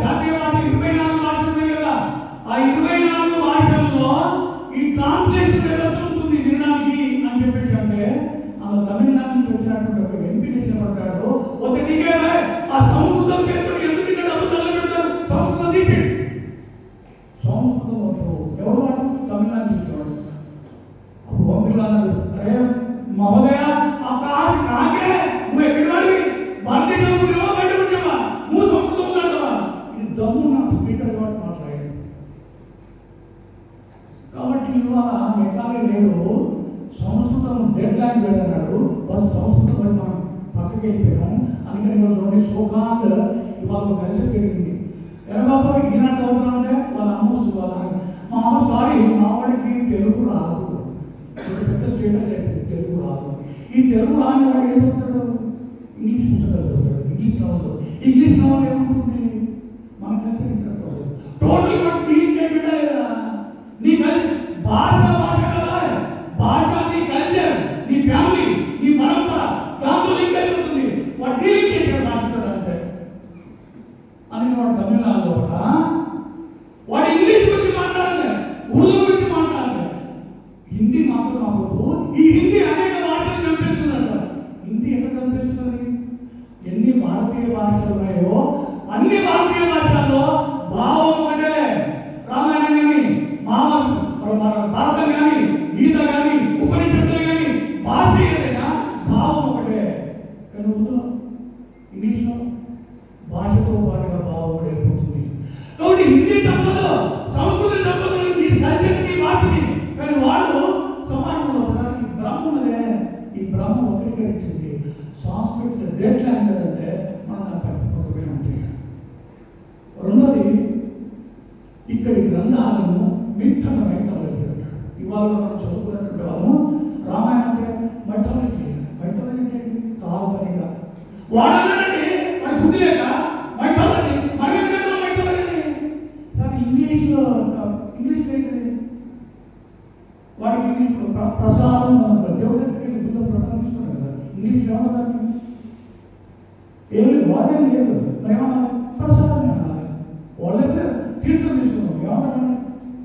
జాతీయ భాషలు 24 భాషలు ఉన్నాయి కదా, ఆ 24 భాషల్లో ఈ ట్రాన్స్లేషన్ వ్యవస్థ ఉంటుంది వినడానికి అని చెప్పేసి అంటే ఆ తమిళనాడు నుంచి వచ్చినటువంటి ఒక ఎంపీ నిలబడ్డాడు. ఒకటికే ఆ సంస్కృతం పేరుతో ఎందుకు ఇక్కడ డబ్బు తగలబెడతారు? సంస్కృతం తీసేది. సంస్కృతం ఎవరు వాడు? తమిళనాడు నుంచి వాడు. అప్పుడు పంపిల్లు అన్నాడు, అరే మహోదయ కాకే నువ్వు ఎక్కడి వాడివి? భారతదేశం బయట వచ్చావా? నువ్వు సంస్కృతం ఉన్నాడువా? ఇది దమ్ము నా స్పీకర్ వాడు మాట్లాడాడు. కాబట్టి ఇవాళ మెకాలే లేడు సంస్కృతం డెడ్ లాంగ్వేజ్ అన్నాడు. బస్ సంస్కృతం పడి మనం పక్కకి వెళ్ళిపోయాం. అందుకని వాళ్ళు సోకాండ్ ఇవాళ కలిసి పెరిగింది. సరే బాబు ఈనాడు చదువుతున్నాంటే వాళ్ళ అమ్మ మా అమ్మ సారీ మా వాడికి తెలుగు రాదు, పెద్ద స్టేటస్ అయిపోయింది తెలుగు రాదు. ఈ తెలుగు రాని వాడు ఏం చదువుతాడు? ఇంగ్లీష్ పుస్తకాలు చదువుతాడు, ఇంగ్లీష్ నవలు. ఇంగ్లీష్ నవలు ఏముంటుంది? మన కల్చర్ ఇంకా టోటల్ పెట్టలేదా? నీ భాష కదా, భాష నీ కల్చర్, నీ ఫ్యామిలీ, నీ పరంపర, దాంతో లింక్ అయిపోతుంది. వాడు డీలింగ్ చేశాడు భాష అంటే అని వాడు తమిళనాడులో కూడా వాడు ఇంగ్లీష్ గురించి మాట్లాడలేదు, ఉర్దూ గురించి మాట్లాడలేదు, హిందీ మాత్రం అవ్వదు. ఈ హిందీ అనేక భాషలు కనిపిస్తుందంట. హిందీ ఎక్కడ కనిపిస్తుంది? ఎన్ని భారతీయ భాషలు ఉన్నాయో అన్ని భారతీయ భాషల్లో భావం ఒకటే. రామాయణం కానీ భారతం కానీ గీత కానీ ఉపనిషత్తులు కానీ భాష ఏదైనా భావం ఒకటే. కానీ ఉర్దూలో ఇంగ్లీష్లో భాషతో పాటుగా భావం కూడా ఏర్పడుతుంది. కాబట్టి హిందీ సంపద, సంస్కృతి సంపదలు, నీ కల్చర్ని, భాషని. కానీ వాళ్ళు సమాజంలో ఈ బ్రహ్మనే, ఈ బ్రహ్మ వక్రీకరించింది. సంస్కృతి డెడ్ లాంగ్వేజ్ అంటే మనం పట్టుకోకపోయినా ఉంటాయి. రెండోది ఇక్కడి గ్రంథాలను మిత్తంగా మైథాలజీ అంటాడు. ఇవాళ మనం చదువుకున్నటువంటి వాళ్ళము రామాయణం అంటే మైథాలజీ కాల్పనిగా వాడాలంటే మన బుద్ధి లేక మైథాలజీ మైథాలజీ సార్ ఇంగ్లీష్లో ఏంటిది? వాడికి ఇంగ్లీష్ ప్రసాదం దేవుడి దగ్గరికి బుద్ధ ప్రసాదం తీసుకున్నారు కదా, ఇంగ్లీష్ ఏమన్నా ఏమి వాడేం లేదు. మరి ఏమన్నా ప్రసాదం అనాలి. వాళ్ళైతే తీర్థం తీసుకున్నాం ఏమన్నా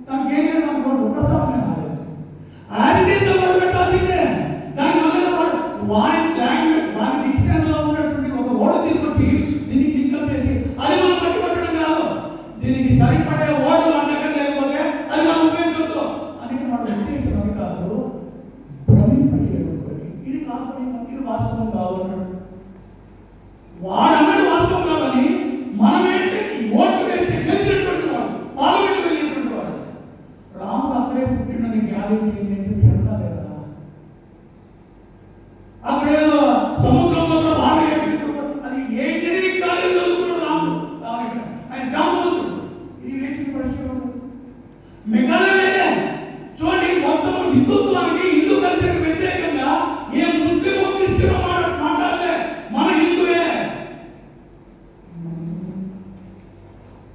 దానికి ఏం లేదు అనుకోండి, ప్రసాదం అనాలి. యాజిటీతో మొదలు పెట్టాల్సిందే. దాని వల్ల వాడి లాంగ్వేజ్ వాడి డిక్షనరీలో ఉన్నటువంటి ఒక ఓడ తీసుకొచ్చి దీనికి లింకప్ చేసి అది మనం పట్టుబట్టడం కాదు. దీనికి సరిపడే ఓడలు మన దగ్గర లేకపోతే అది మనం ఉపయోగించవద్దు. అందుకే మనం ఉద్దేశం కాదు, భ్రమింపలేదు. ఇది కాదు, ఇది వాస్తవం కాదు అన్నాడు. వాడన్నాడు వాస్తవం కాదని మనం ఏంటి ఓట్లు వేసి గెలిచినటువంటి వాడు, పార్లమెంట్ వెళ్ళినటువంటి వాడు. రాముడు అక్కడే పుట్టినని గ్యారెంటీ లేదా? అక్కడేదో సముద్రంలో కూడా బాగా అది ఏ ఇంజనీరింగ్ కాలేజ్ చదువుకున్నాడు రాముడు. ఆయన గ్రామవంతుడు. ఇది వేసిన పరిస్థితి మెగాలే చూడండి. మొత్తం హిందుత్వానికి, హిందూ కల్చర్కి వ్యతిరేకంగా ఏ ముస్లిం క్రిస్టియన్ మాట్లాడలే, మన హిందువే.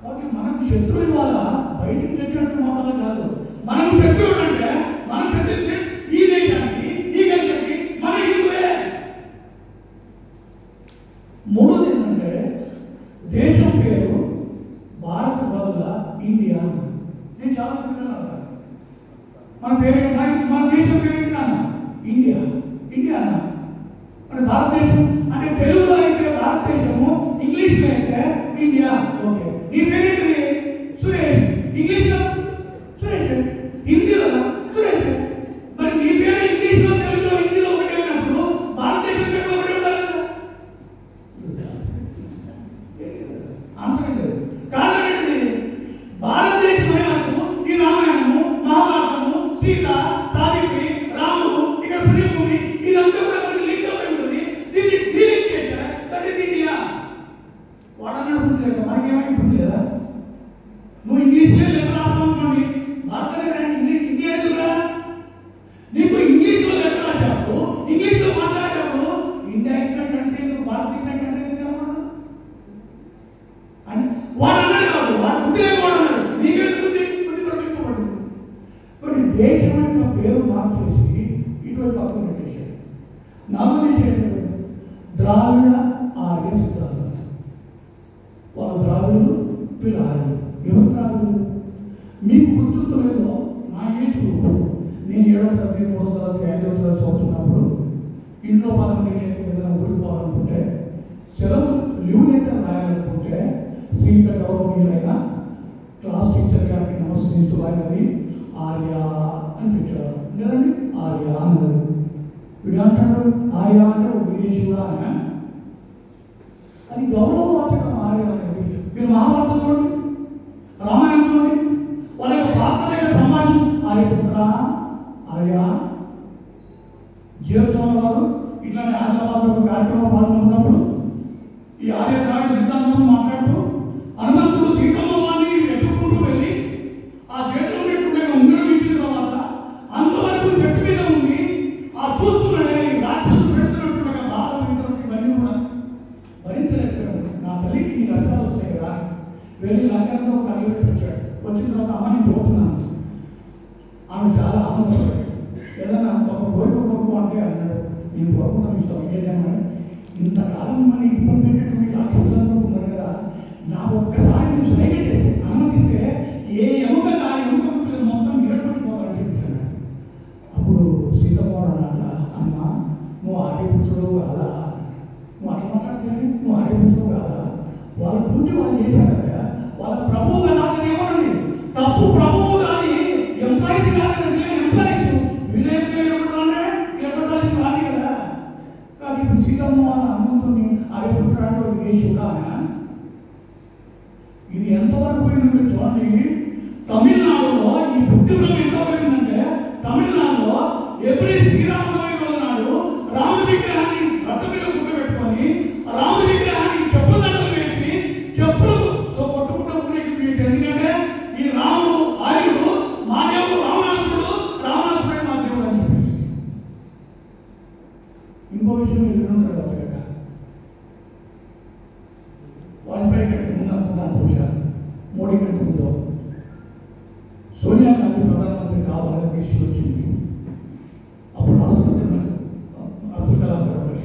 కాబట్టి మనకు శత్రువు వల్ల బయటికి తెచ్చినట్టు మతాలు కాదు. మనకు శత్రువుడు అంటే మన శత్రు ఈ దేశానికి, ఈ కల్చర్కి మన హిందువే. మూడోది ఏంటంటే దేశం పేరు భారత్ వల్ల ఇండియా. నేను చాలా పిల్లలు మన పేరు మన దేశం పేరు ఇండియా. ఇండియా మన భారతదేశం అంటే తెలుగులో అయితే భారతదేశము, ఇంగ్లీష్లో అయితే ఇండియా. ఓకే, నీ పేరు సురేష్, ఇంగ్లీష్లో సురేష్, హిందీలో సురేష్. మరి నీ పేరు ఇంగ్లీష్లో, తెలుగులో, హిందీలో ఒకటి అయినప్పుడు భారతదేశం పేరు ఒకటి ఉండాలి. ఆన్సర్ లేదు. కారణం ఏంటి? భారతదేశం అయినప్పుడు ఈ రామాయణము, మహాభారతము, సీత, సావిత్రి, రాముడు, ఇక్కడ పుణ్యభూమి, ఇదంతా కూడా మనకి లింక్ అయి ఉంటుంది. దీన్ని డీలింగ్ చేశారు. That is India. వాడన్నాడు బుద్ధి లేక మనకేమైనా బుద్ధి లేదా? నువ్వు ఇంగ్లీష్లో లెక్క రాసుకోండి, భారతదేశం హిందీ ఎందుకురా? నీకు ఇంగ్లీష్లో లెక్క రాసేటప్పుడు, ఇంగ్లీష్లో మాట్లాడేటప్పుడు ఇండియా ఇచ్చినట్టు అంటే నువ్వు భారత్ ఇచ్చినట్టు అంటే అని వాడన్నాడు కాదు. వాడు బుద్ధి లేక వాడన్నాడు. నీకేంటి బుద్ధి ప్రమింపబడింది. కాబట్టి దేశం యొక్క పేరు మార్చేసి ఇటువంటి పక్కన పెట్టేశాడు. నాకు చేసేటప్పుడు ద్రావిడ ఆర్య సిద్ధాంతం. వాళ్ళ ద్రావిడులు గుర్తులేదో నా ఏజ్ నేను 7వ తరగతి 3వ తరగతి 5వ తరగతి చదువుతున్నప్పుడు ఇంట్లో పనులు ఏదైనా ఊడిపోవాలనుకుంటే సెలవు లీవ్ లెటర్ రాయాలనుకుంటే శ్రీత గౌరవనీయులైన క్లాస్ టీచర్ గారికి నమస్కరిస్తూ ఆయనది ఆర్య అని పెట్టారు. లేదండి ఆర్య అన్నారు. వీడు అంటాడు ఆర్య అంటే విదేశీయుడా ఆయన. అది గౌరవవాచకం ఆర్య అనేది. మీరు మహాభారతం చూడండి, రామాయణం చూడండి, వాళ్ళ యొక్క పాత్ర సమాజం ఆర్యపుత్ర ఆర్య. జీవస్వామి వారు ఇట్లానే ఆదిలాబాద్లో ఒక కార్యక్రమం పాల్గొన్నప్పుడు ఈ ఆర్య ద్రావిడ సిద్ధాంతం మాట్లాడుతూ హనుమంతుడు సీతమ్మ వారిని వెతుక్కుంటూ వెళ్ళి ఆ చేతిలో పెట్టుకునే ఉంగరం ఇచ్చిన తర్వాత అంతవరకు చెట్టు మీద ఉండి ఆ చూస్తున్నాడే రాక్షసులు పెడుతున్నట్టుగా బాధ ఇవన్నీ కూడా భరించలేకపోయాడు. నా తల్లికి నీ కష్టాలు వస్తాయి కదా వెళ్ళి లంకలో ఒక కళ్ళు పెట్టించాడు. వచ్చిన తర్వాత అమ్మని పోతున్నాను. ఆమె చాలా ఆనందపడ్డాడు. ఏదన్నా ఒక కోరిక కొడుకు అంటే అన్నాడు నేను కోరుకున్నాను ఇస్తాం ఏదైనా ఇంతకాలం మరి ఇప్పుడు పెట్టేటువంటి రాక్షసులందరూ ఉన్నారు కదా నా ఒక్కసారి నువ్వు సైగ చేస్తే అనుమతిస్తే ఏ ఎముక ఆ ఎముక మొత్తం నిలబడిపోతాడని చెప్తాడు. అప్పుడు సీతమ్మవారు అమ్మ నువ్వు ఆర్యపుత్రుడు కాదా, నువ్వు అట్లా మాట్లాడుతుంది, నువ్వు ఆర్యపుత్రుడు కాదా, వాళ్ళ పుట్టి వాళ్ళు చేశారు కదా, వాళ్ళ ప్రభువు కదా ఏమన్నది తప్పు ప్రభువు కానీ ఎంప్లాయీస్ కాదంటే ఎంప్లాయీస్ రాదు కదా. కానీ ఇప్పుడు సీతమ్మ వాళ్ళ అన్నంతోని ఆర్యపుత్రుడు విదేశీయుడా. ఇది ఎంతవరకు పోయిందంటే చూడండి, తమిళనాడులో ఈ బుద్ధిబలం ఎంత పోయిందంటే తమిళనాడులో ఎవ్రీ శ్రీరామనవమి రోజు నాడు రాముడి విగ్రహాన్ని రథ మీద గుర్తుపెట్టుకొని రాముడి విగ్రహానికి చెప్పులు దండలు వేసి చెప్పులతో కొట్టుకుంటే ఎందుకంటే ఈ రాముడు ఆర్యుడు మా దేవుడు రావణాసుడు, రావణాసుడు మా దేవుడు అని చెప్పేసి. ఇంకో విషయం ఎదురుంటాడు కదా వాళ్ళపై ముందనుకున్నాను బహుశా మోడీ కంటే ముందు సోనియా గాంధీ ప్రధానమంత్రి కావాలని కృషి వచ్చింది. అప్పుడు రాష్ట్రపతి అబ్దుల్ కలాం గారు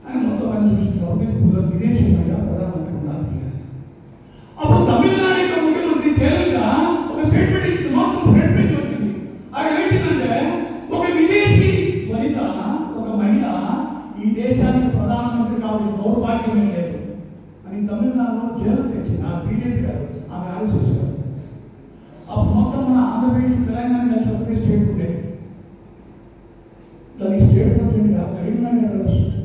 ఆయన మొత్తం ఆయన చూసిన తర్వాత విదేశీ మహిళ ప్రధానమంత్రి ఉన్నారు. అప్పుడు తమిళనాడు యొక్క ముఖ్యమంత్రి తేలిగా ఒక స్టేట్మెంట్ ఇచ్చింది, మొత్తం స్టేట్మెంట్ వచ్చింది. అది ఏంటంటే ఒక విదేశీ వనిత ఒక మహిళ ఈ దేశానికి ప్రధానమంత్రి కావాల్సిన దౌర్భాగ్యమే లేదు అని తమిళనాడులో జైలు తెచ్చింది. ఆ బీజేపీ గారు ఆమె ఆర్ఎస్ఎస్ గారు. అప్పుడు మొత్తం మన ఆంధ్రప్రదేశ్ తెలంగాణ కలిసి ఒకే స్టేట్ ఉండేది. దానికి స్టేట్ ప్రెసిడెంట్గా కరీంనగర్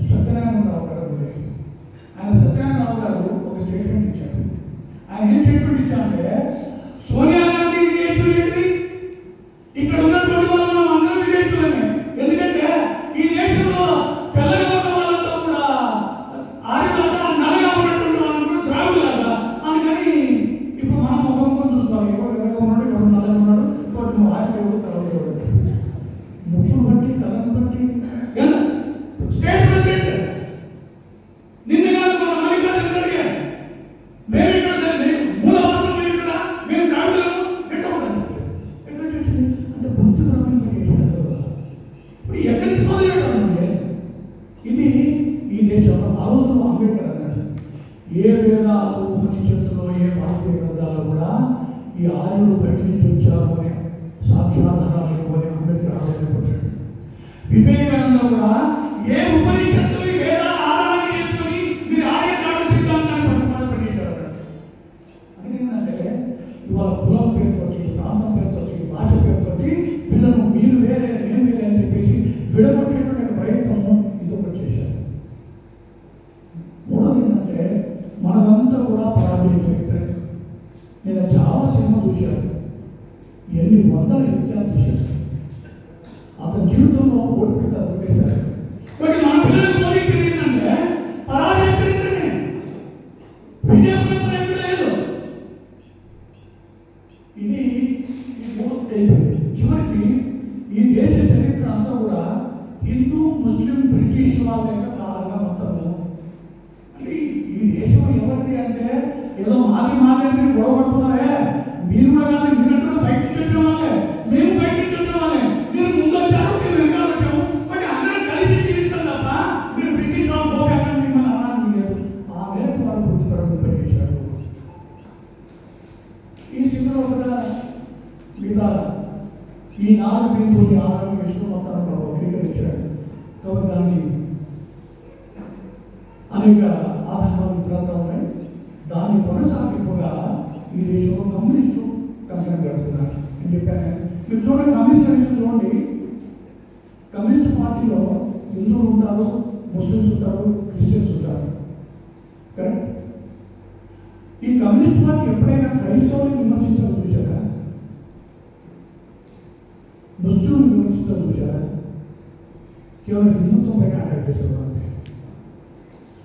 సత్యనారాయణరావు గారు ఉండేది. ఆయన సత్యనారాయణరావు గారు ఒక స్టేట్మెంట్ ఇచ్చారు. ఆయన ఏం స్టేట్మెంట్ ఇచ్చారంటే సోనియా గాంధీ విదేశీయులు ఏంటిది, ఇక్కడ ఉన్నటువంటి వాళ్ళు మనం అందరం విదేశీయులమే. ఎందుకంటే ఈ దేశంలో తెల్లగా ఉన్న వాళ్ళంతా కూడా ఆర్యులట, నల్లగా ఉన్నటువంటి వాళ్ళు కూడా ద్రావిడులట. అందుకని ఇప్పుడు మనం ముఖం చూస్తాం, ఎవరు ఎర్రగా ఉన్నాడు, ఎవరు నల్లగా ఉన్నాడు, ఇంకోటి నువ్వు ఆర్యుడు ఎవరు తెల్లగా ఎవరు ముక్కును బట్టి కళ్ళను బట్టి స్టేట్ ప్రెసిడెంట్ నిన్న కాదు మన మల్లికార్జున ఖర్గే మేము ఇక్కడ మూలవాసం మేము ఇక్కడ మేము ద్రావిడులము ఎక్కడ అంటే బుద్ధి ఇప్పుడు ఎక్కడికి మొదలెట్టాలంటే ఇది ఈ దేశంలో ఆ రోజుల్లో అంబేద్కర్ అన్నాడు ఏ వేదాలు ఉపనిషత్తులో ఏ భారతీయ గ్రంథాలు కూడా ఈ ఆర్యులు బయట నుంచి వచ్చారు అనే సాక్ష్యాధారాలు ఎక్కువని అంబేద్కర్ ఆలోచించాడు. వివేకానంద కూడా ఏ ఉపనిషత్తులు ఈ వేదాలు ఆధారం చేసుకుని మీరు ఆర్య ద్రావిడ సిద్ధాంతాన్ని ప్రతిపాదించారు. అదేంటంటే ఇవాళ కులం పేరుతోటి, ప్రాంతం పేరుతోటి, భాష పేరుతోటి వీళ్ళను మీరు వేరే నేను వేరే అని చెప్పేసి విడగొట్టేటువంటి ప్రయత్నం ఇది ఒకటి చేశారు. మూడోది ఏంటంటే మనదంతా కూడా పరాజయం చరిత్ర. నేను చాలా సినిమా చూశాను, ఎన్ని వందల యుద్ధాలు చూశాను. అతని జీవితంలో ఓడిపోతే అదొకేశారు. బట్ మన పిల్లలకు పోలించింది ఏంటంటే పరాజయ చరిత్రనే, విజయ ప్రయత్నం లేదు. ఇది చివరికి ఈ దేశ చరిత్ర అంతా కూడా హిందూ, ముస్లిం, బ్రిటిష్ వాళ్ళ యొక్క కాలంగా మొత్తము. అంటే ఈ దేశం ఎవరిది అంటే ఏదో మాది మీరు గొడవపడుతున్నారే, మీరు కూడా కాదు, మీరంటే బయటికి వచ్చిన వాళ్ళే, మేము బయటికి వచ్చిన వాళ్ళే. మీరు ముందు వచ్చారు, మేము వెనకాల వచ్చాము. బట్ అందరం కలిసి జీవిస్తాం తప్ప మీరు బ్రిటిష్ వాళ్ళు పోగొట్టారు మిమ్మల్ని అనాలని లేదు. ఆ మేరకు వాళ్ళు గుర్తుపడడం చేశారు. ఈ స్థితిలో కూడా ఇట్లా ఈ 4 బిందువులు ఆధారం విష్ణు మొత్తాన్ని వక్రీకరించాడు. కాబట్టి దాన్ని అనేక ఆధారాలు గ్రంథాలు ఉన్నాయి. దాన్ని కొనసాగింపుగా ఈ దేశంలో కమ్యూనిస్టు కంపెనీ గడుపుతున్నారు అని చెప్పాను. మీరు చూడండి, కమ్యూనిస్ట్ చూడండి, కమ్యూనిస్ట్ పార్టీలో హిందువులు ఉంటారు, ముస్లిమ్స్ ఉంటారు, క్రిస్టియన్స్ ఉంటారు. కరెక్ట్? ఈ కమ్యూనిస్ట్ పార్టీ ఎప్పుడైనా క్రైస్తవుని విమర్శించడం చూసారా? ముస్లింలు విమర్శించడం చూసారా? కేవలం హిందుత్వం పైన అటాక్ చేసేవారు.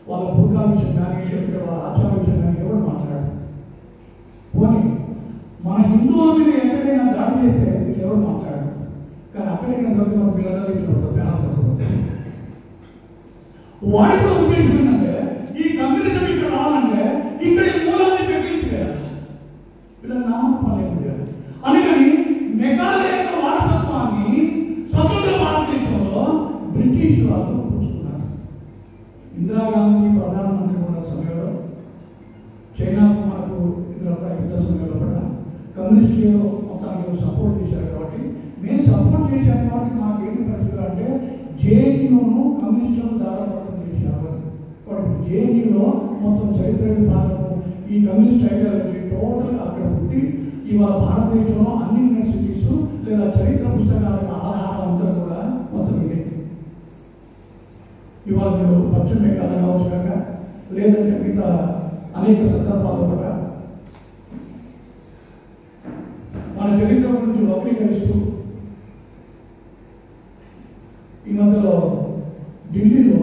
వాళ్ళ బుర్కా విషయం కానీ, లేకపోతే వాళ్ళ ఆచార విషయం కానీ ఎవరు మాట్లాడారు? పోనీ మన హిందువుల మీద ఎక్కడైనా దాడి చేస్తే వీళ్ళు ఎవరు మాట్లాడారు? కానీ అక్కడైనా దొరికి మన పిల్లలు ఇచ్చినప్పుడు బ్యాన్ పడుతుంది. వాడి కూడా ఉద్దేశం ఏంటంటే ఈ కమ్యూనిజం ఇక్కడ రావాలంటే ఇక్కడ మూలాన్ని పెంచేయాలి, వీళ్ళ నామరూపాలు చేయాలి. అందుకని మెగాలేక వారసత్వాన్ని స్వతంత్ర భారతదేశంలో బ్రిటిష్ వాళ్ళు పుచ్చుకున్నారు. ఇందిరాగాంధీ ప్రధానమంత్రి ఉన్న సమయంలో చైనాకు మనకు ఇతర యుద్ధ సమయంలో కూడా కమ్యూనిస్టులు మొత్తానికి సపోర్ట్ చేశారు. కాబట్టి నేను సపోర్ట్ చేశాను కాబట్టి మాకు ఏంటి పరిస్థితులు అంటే జేఎన్యూను కమ్యూనిస్టులకు దాదాపు చేశారు. కాబట్టి జేఎన్యూలో మొత్తం చరిత్ర విభాగము ఈ కమ్యూనిస్ట్ ఐడియాలజీ టోటల్ అక్కడ పుట్టి ఇవాళ భారతదేశంలో అన్ని యూనివర్సిటీస్ లేదా చరిత్ర పుస్తకాల ఆధారం అంతా కూడా మొత్తం ఇదే. ఇవాళ మీరు పశ్చిమ బెంగాల్ కావచ్చు కాక లేదంటే మిగతా అనేక సందర్భాల్లో కూడా మన చరిత్ర గురించి వక్రీకరిస్తూ ఈ మధ్యలో ఢిల్లీలో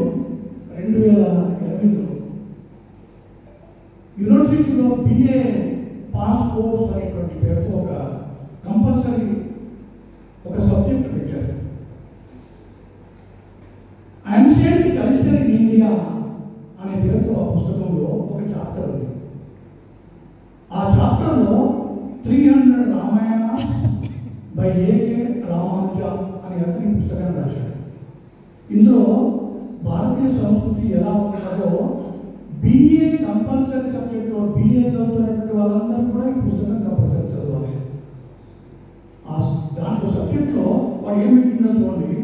2008లో యూనివర్సిటీలో BA పాస్ కోర్స్ అనేటువంటి పేరుతో ఒక కంపల్సరీ ఒక సబ్జెక్ట్ పెట్టారు. యాన్షియంట్ కల్చర్ ఇన్ ఇండియా అనే పేరుతో ఆ పుస్తకంలో ఒక చాప్టర్ ఉంది. ఆ చాప్టర్లో 300 రామాయణ బై A.K. రామానుజ అనే అతని పుస్తకాన్ని రాశాడు. ఇందులో భారతీయ సంస్కృతి ఎలా ఉంటుందో BA కంపల్సరీ సబ్జెక్ట్లో BA చదువుతున్నటువంటి వాళ్ళందరూ కూడా ఈ పుస్తకం కంపల్సరీ చదవాలి. దాంట్లో సబ్జెక్ట్లో వాడు ఏం పెట్టిందో చూడండి.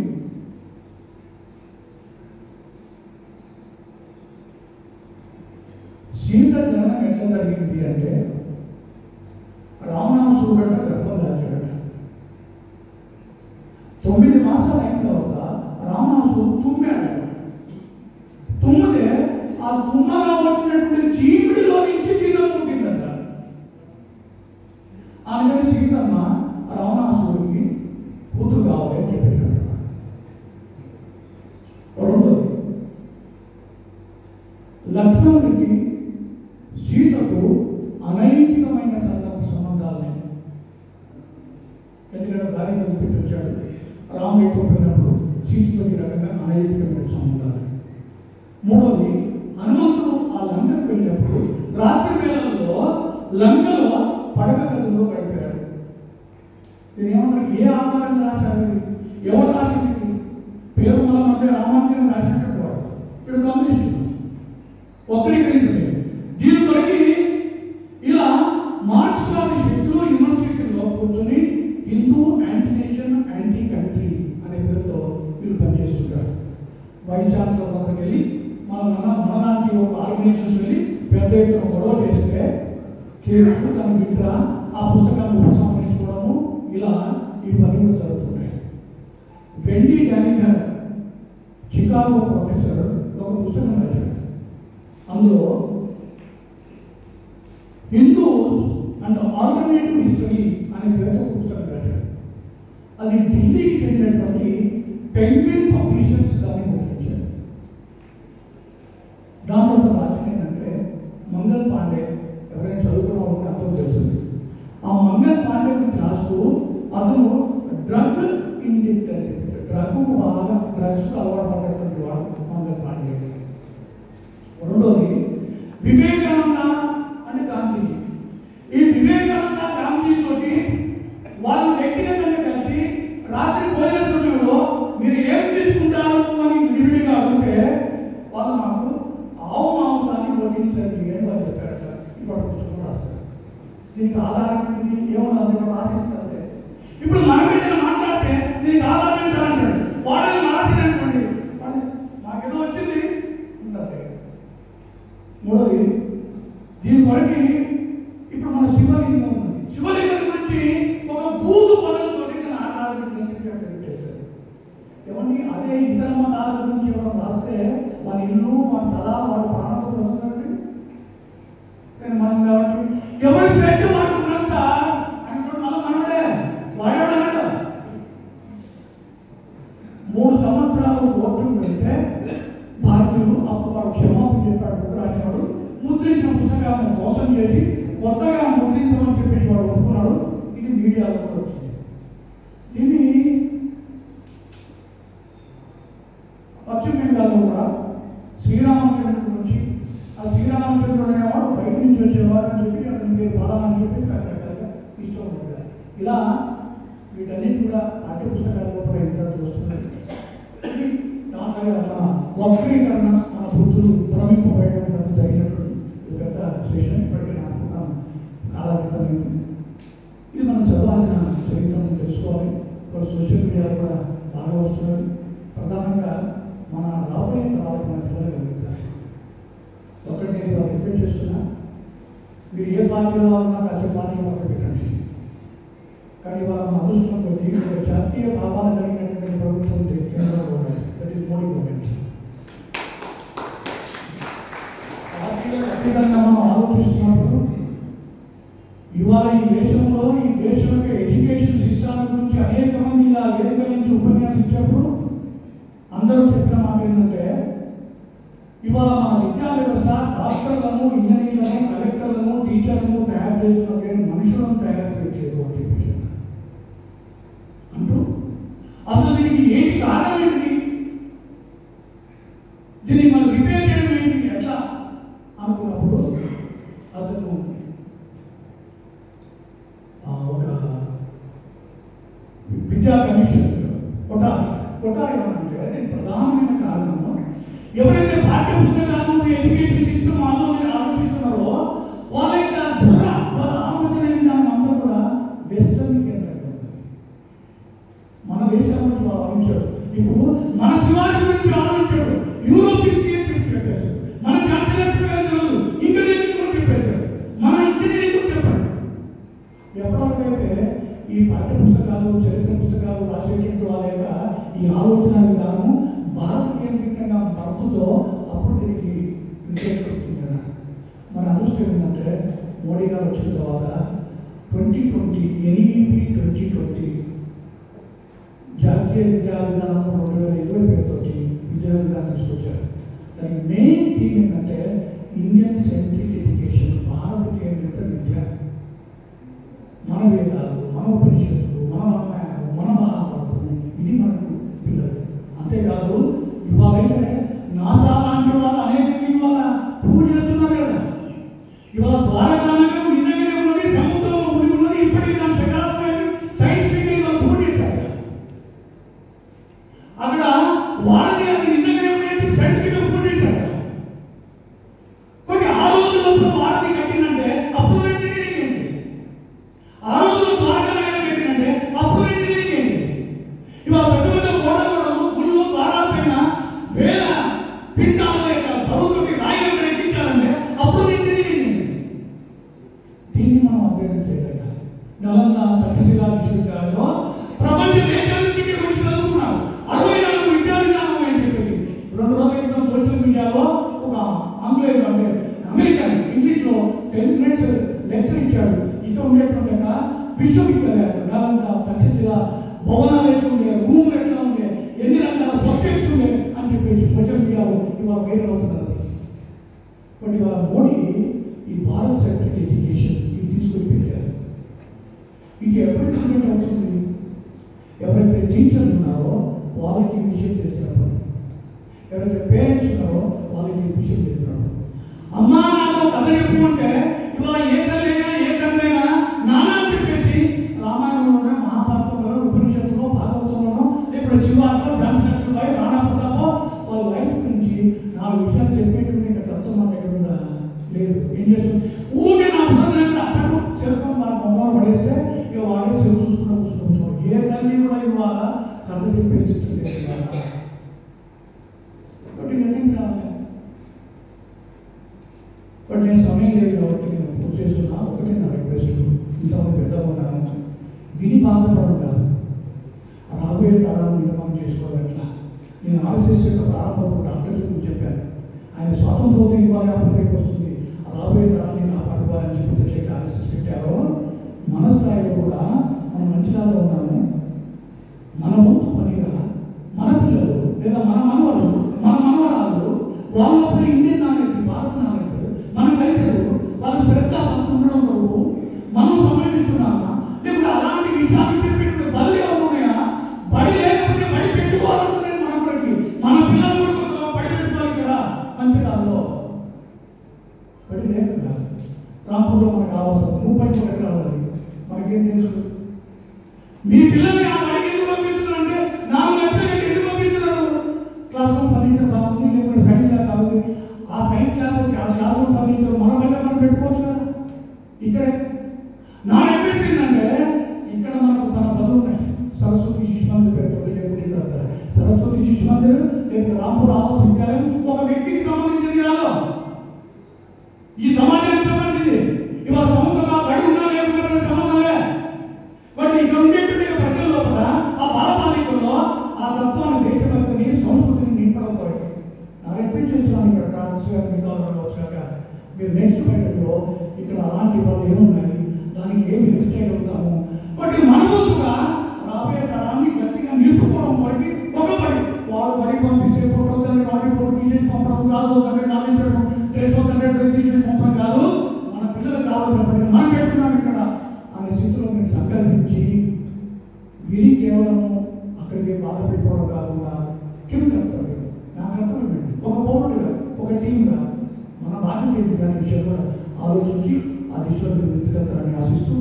సీత జనం ఎట్లా జరిగింది అంటే రావణాసురుడట గర్భం దాచాడట. 9 మాసాలు అయిన తర్వాత రావణాసురుడు తుమ్మాడు. తుమ్మితే ఆ తుమ్మగా వచ్చినటువంటి చీమిడిలో నుంచి సీత పుట్టిందట. అందుకని సీతమ్మ రావణాసురుడికి కూతురు కావాలి అని చెప్పేశాడు. రెండోది, లక్ష్మణుడికి సీతకు అనైతికమైన సంబంధాలని, ఎందుకంటే భార్య వదిలిపెట్టి వచ్చాడు, రాముడు ఎక్కువైనప్పుడు సీతతో ఈ రకంగా అనైతికమైన సంబంధాలు. మూడోది, హనుమంతుడు ఆ లంకకు వెళ్ళినప్పుడు రాత్రి వేళల్లో లంకలో పడక గదిలో గడిపాడు. నేను ఏమన్నా ఏ ఆధారంగా రాశారు? ఎవరు రాసింది? పేరు మనం అంటే రామానుజన్ రాసినట్టు వాడు ఇప్పుడు కమ్యూనిస్ట్ వక్రీకరించలేదు. దీని కొరకి ఇలా మార్క్స్వాది శక్తులు యూనివర్సిటీలో కూర్చొని Hindu anti nation anti country అనే పేరుతో వీళ్ళు పనిచేస్తుంటారు. వైస్ ఛాన్సలర్ దగ్గరికి వెళ్ళి మనలాంటి ఒక ఆర్గనైజేషన్స్ వెళ్ళి పెద్ద ఎత్తున గొడవ చేస్తే కేసు తన బిడ్డ ఆ పుస్తకాన్ని ఉపసంహరించుకోవడము ఇలా ఈ పనులు జరుగుతున్నాయి. వెండీ డానిగర్ చికాగో ప్రొఫెసర్ ఒక పుస్తకం రాశాడు. అందులో హిందూస్ అండ్ ఆల్టర్నేటివ్ హిస్టరీ అనే పేరుతో పుస్తకం రాశాడు. అది ఢిల్లీకి చెందినటువంటి పెంగ్విన్ పబ్లిషర్స్ దాన్ని ముద్రించారు. దాంట్లో ఒక రాష్ట్రం ఏంటంటే మంగల్ పాండే, ఎవరైనా చదువుకున్న వాళ్ళకి అర్థం తెలుస్తుంది. ఆ మంగల్ పాండే గురించి రాస్తూ అతను డ్రగ్ ఇండిక్ట్ అని చెప్పాడు. డ్రగ్కు బాగా డ్రగ్స్కు అలవాటు పడినటువంటి వాడు మంగల్ పాండే. రెండోది, వివేకానంద అంటే గాంధీజీ. ఈ వివేకానంద గాంధీ తోటి వాళ్ళు వ్యక్తిగతంగా కలిసి రాత్రి భోజన సమయంలో మీరు ఏం తీసుకుంటారు అని విడివిడిగా అడిగితే వాళ్ళు నాకు ఆవు మాంసాన్ని వడ్డించండి అని వాళ్ళు చెప్పారట. ఇప్పుడు పుస్తకం రాస్తారు. దీనికి ఆధారం ఏమన్నా అందులో రాసిస్తారంటే మూడోది దీని వరకు ఇప్పుడు మన శివలింగం ఉంది. శివలింగం గురించి ఒక బూదు పదంతో నేను ఆధారం పెట్టేశారు. ఎవరిని అదే ఇతర మతాల గురించి ఎవరు రాస్తే వాళ్ళ ఇల్లు వాళ్ళ తల వాళ్ళ ప్రాణంతో వస్తుందండి. కానీ మనం కాబట్టి ఎవరి స్వేచ్ఛ వాళ్ళకు ఉన్నంత అంటే మనం మనడే వాడేవాడు. 3 సంవత్సరాలు ఓట్లు పెడితే భారతీయులు అప్పుడు వారు క్షమాపణ చెప్పాడు. బుక్ రాసినాడు. ముద్రించిన పుస్తకాలను మోసం చేసి కొత్తగా ముద్రించమని చెప్పేసి వాడు ఒప్పుకున్నాడు. ఇది మీడియాలో కూడా వచ్చింది. దీన్ని పశ్చిమ బెంగాల్లో కూడా శ్రీరామచంద్రుడి గురించి ఆ శ్రీరామచంద్రుడు అనేవాడు బయట నుంచి వచ్చేవాడు అని చెప్పి అతని పేరు బలమని చెప్పి రకరకాలుగా ఇష్టం ఉంటుంది. ఇలా వీటన్నిటి కూడా పాఠ్య పుస్తకాల్లో కూడా ఇంట్రెస్ట్ వస్తుంది. దాంట్లో మన వక్రీకరణ మన బుద్ధులు భ్రమింపబడడం జరిగినటువంటి పెద్ద సెషన్ ఇప్పటికీ నాకు కాలక్రితమైంది. ఇది మనం చదవాల్సిన చరిత్రను తెలుసుకోవాలి. ఇప్పుడు సోషల్ మీడియా కూడా బాగా వస్తున్నది. ప్రధానంగా మన రాబోయే తరాలకు మన పిల్లలు కలుగుతారు. ఒకటి నేను ఇవాళ రిపీట్ చేస్తున్నా, మీరు ఏ పార్టీలో ఉన్నా కాసే పార్టీలో పెట్టండి. కానీ వాళ్ళ మన అదృష్టం కొద్ది జాతీయ భావాలు కలిగినటువంటి ప్రభుత్వం కేంద్రంలో ఉన్నాయి. That is Modi government. పార్టీలో ఖచ్చితంగా మనం ఆలోచిస్తున్నప్పుడు ఇవాళ ఈ దేశంలో ఈ దేశం యొక్క ఎడ్యుకేషన్ సిస్టమ్ గురించి అనేక మంది ఇలా వేదిక నుంచి ఉపన్యాసించినప్పుడు అందరూ చెప్పిన మాట ఏంటంటే ఇవాళ మన విద్యా వ్యవస్థ డాక్టర్లను, ఇంజనీర్లను, కలెక్టర్లను, టీచర్లను తయారు చేస్తున్న మనుషులను తయారు చేయలేదు అని చెప్పి అంటూ అసలు దీనికి ఏంటి కారణం ఏంటి, దీన్ని మనం రిపేర్ చేయడం ఏంటి ఎట్లా అనుకున్నప్పుడు అతను ఒక విద్యా కమిషన్ కొట్టాలి అంటే దీనికి ప్రధానమైన కారణము ఎవరైతే పాఠ్య పుస్తకాలను ఎడ్యుకేషన్ సిస్టమ్ ఆలోచిస్తున్నారో వాళ్ళ యొక్క బుర్ర వాళ్ళ ఆలోచన విధానం అంతా కూడా వెస్టర్న్ కేంద్రంగా ఉంది. మన దేశం గురించి వాళ్ళు ఆలోచించాడు. ఇప్పుడు మన శివాజీ గురించి ఆలోచించాడు. యూరోప్ హిస్టరీ అని చెప్పి చెప్పేశాడు. మన ఛాన్సలర్ తెలియదు, ఇంజనీరింగ్ గురించి చెప్పేశాడు. మన ఇంజనీరింగ్ గురించి చెప్పాడు. ఎప్పటికైతే ఈ పాఠ్య పుస్తకాలు, చరిత్ర పుస్తకాలు రాసేటువంటి వాళ్ళ యొక్క ఈ ఆలోచన విధానం భారత కేంద్రీకంగా పడుతుందో అప్పుడు దీనికి విజయం దొరుకుతుంది కదా. మన అదృష్టం ఏంటంటే మోడీ గారు వచ్చిన తర్వాత 2020 NEP 2020 జాతీయ విద్యా విధానం 2020 పేరుతోటి విద్యా విధానం తీసుకొచ్చారు. దాని మెయిన్ థీమ్ ఏంటంటే ఇండియన్ సెంట్రిక్ ఎడ్యుకేషన్, భారత కేంద్రిత విద్య. మన వేదాలు, మన ఉపనిషత్తులు, మన రామాయణాలు, మన మహాభారతం, ఇది మనకు పిల్లలు. అంతేకాదు ఇవాళైతే నాసా లాంటి వాళ్ళు అనేక ఇవాళ ప్రూవ్ చేస్తున్నారు కదా. ఇవాళ ద్వారకానగరం నిజంగానే ఉన్నది, సముద్రంలో మునిగి ఉన్నది. ఇప్పటికీ దాని సకాలమైన సైంటిఫిక్ ఇవాళ ప్రూవ్ చేశారు. అక్కడ వాళ్ళని అది నిజంగానే ఉన్నది సైంటిఫిక్ ప్రూవ్ చేశారు. కొన్ని ఆ రోజుల్లో వారధి కట్టిందంటే అప్పుడు ఇంజనీరింగ్ ఏంటి, ఆ రోజుల్లో ద్వారకానగరం కట్టిందంటే అప్పుడు ఇంజనీరింగ్ ఏంటి. ఇవాళ పెద్ద పెద్ద కోటలు గుళ్ళు ద్వారాల పైన వేల పిండాల యొక్క బరువుతోటి రాయిలను ఎక్కించాలంటే అప్పుడు ఇంజనీరింగ్ ఏంటి. దీన్ని మనం అధ్యయనం చేయగలిగాం. నలంద తక్షశిలా విశ్వవిద్యాలయంలో ప్రపంచ దేశాల నుంచి వచ్చి చదువుకున్నారు. 64 విద్యా విధానం అని చెప్పేసి 2 రోజుల క్రితం సోషల్ మీడియాలో ఒక ఆంగ్లేయుడు అంటే అమెరికన్ ఇంగ్లీష్లో 10 minutes లెక్చర్ ఇచ్చాడు. ఇక్కడ ఉండేటువంటి విశ్వవిద్యాలయాలు నలంద తక్షశిలా భవనాలు ఎట్లా ఉండే, రూములు ఎట్లా ఉండే, ఎన్ని రకాల సబ్జెక్ట్స్ ఉండే అని చెప్పేసి సోషల్ మీడియాలో ఇవాళ వైరల్ అవుతున్నారు. బట్ ఇవాళ మోడీ ఈ భారత్ సెంట్రిక్ ఎడ్యుకేషన్ ఇది తీసుకొని పెట్టారు. ఇది ఎప్పుడు ఇంప్లిమెంట్ అవుతుంది? ఎవరైతే టీచర్లు ఉన్నారో వాళ్ళకి విషయం తెలిసినప్పుడు, ఎవరైతే పేరెంట్స్ ఉన్నారో వాళ్ళకి విషయం తెలిసినప్పుడు. అమ్మా నాకు కథ చెప్పు అంటే ఇవాళ ఏ తల్లైనా ఏ తండ్రైనా నానా చెప్పేసి రామాయణంలోనే, మహాభారతంలోనో, ఉపనిషత్తులో, భాగవతంలోనో, లేకపోతే శివాలో, ఝాన్సీ రాణా ప్రతాపో వాళ్ళ లైఫ్ గురించి 4 విషయాలు చెప్పేటువంటి తత్వం మన దగ్గర ఉందా? లేదు. ఏం చేస్తుంది? ఊరికే నా బుద్ధి అప్పటి సెల్ ఫోన్ మన మొహం పడేస్తే ఇక వాడే సెల్ చూసుకుని కూర్చుకుంటున్నాం. ఏ తల్లి కూడా ఇవాళ కథ చెప్పే స్థితి లేదు. కాబట్టి నిజం కావాలి. బట్ నేను సమయం లేదు కాబట్టి నేను పూర్తి చేస్తున్నా. ఒకటే నా రిక్వెస్ట్, ఇంతమంది పెద్దగా ఉన్నాను, విని బాధపడడం కాదు, రాబోయే కాలాన్ని నిర్మాణం చేసుకోవాలి. అట్లా నేను ఆర్ఎస్ఎస్ యొక్క ప్రారంభంలో డాక్టర్ గురించి చెప్పాను. ఆయన స్వాతంత్రోదయం ఇవ్వాలి, అభివృద్ధి వస్తుంది, రాబోయే కాలాన్ని కాపాడుకోవాలని చెప్పి ఎట్లయితే ఆర్ఎస్ఎస్ పెట్టారో, మన స్థాయిలో కూడా మనం మంచిగాలో ఉన్నాము. మన వంతు పనిగా మన పిల్లలు లేదా మన మనవరాలు వాళ్ళప్పుడు ఇండియన్ నాలెడ్జ్, భారత నాలెడ్జ్, మన కల్చర్ వాళ్ళ శ్రద్ధ ఉండడం వరకు మనం సమర్పిస్తున్నామా? లేకపోతే అలాంటి విషయాలు చెప్పేటువంటి బలి ఉన్నాయా? బడి లేకపోతే బడి పెట్టుకోవాలనుకునేది మనకి, మన పిల్లలు కూడా బడి పెట్టుకోవాలి కదా. మంచిగాల్లో బడి లేదు కదా. రాంపూర్లో మనకు కావాల్సిన 30 కోట్లు కావాలి. మనకేం తెలుసు? మీ పిల్లల్ని ఆ బడికి ఎందుకు పంపిస్తున్నారంటే 4 లక్షలు ఎందుకు పంపిస్తున్నారు? క్లాస్ రూమ్ ఫర్నిచర్ బాగుంది, లేకపోతే సైన్స్ ల్యాబ్ బాగుంది. ఆ science lab class room furniture మన వల్ల మనం పెట్టుకోవచ్చు కదా. ఇక్కడే నా రిక్వెస్ట్ ఏంటంటే, ఇక్కడ మనకు మన పనులు ఉన్నాయి. సరస్వతి శిశు మందిర్ పెట్టుకోండి, లేకపోతే ఇక్కడ సరస్వతి శిశు మందిర్, లేకపోతే రాంపూర్ ఆవాస్ విద్యాలయం ఒక వ్యక్తికి సంబంధించింది కాదు, ఈ సమాజానికి సంబంధించింది. ఇవాళ సంవత్సరం బడి ఉన్నా లేకపోతే సంబంధంలే. బట్ ఇక్కడ ఉండేటువంటి ప్రజల్లో కూడా ఆ బాలబాలికల్లో ఆ తత్వాన్ని, దేశభక్తిని, సంస్కృతిని నింపడం కోరిక. నా రిక్వెస్ట్ చేస్తున్నాను. ఇక్కడ వచ్చాక మీరు నెక్స్ట్ బయటలో ఇక్కడ అలాంటి వాళ్ళు ఏమున్నాయి, దానికి ఏమి హెల్ప్ చేయగలుగుతాము. బట్ మనకొద్దుగా రాబోయే తరాన్ని గట్టిగా నిలుపుకోవడం వరకు ఒక బడి వాళ్ళు బడి పంపిస్తే ఫోటోని వాటి ఫోటో తీసేసి పంపడం కాదు, నాలించడం, డ్రెస్ తీసేసి పంపడం కాదు. మన పిల్లలకు కావాల్సిన పని మనం పెట్టుకున్నాం ఇక్కడ అనే స్థితిలో మీరు సంకల్పించి విని కేవలం అక్కడికి బాధపడిపోవడం కాకుండా కింద కర్తవ్యం, నా కర్తవ్యం ఏంటి, ఒక పౌరుడుగా, ఒక టీంగా మన బాధ్యత ఏంటి అనే విషయం కూడా ఆలోచించి ఆ దిశలో మీరు ముందుకెళ్తారని ఆశిస్తూ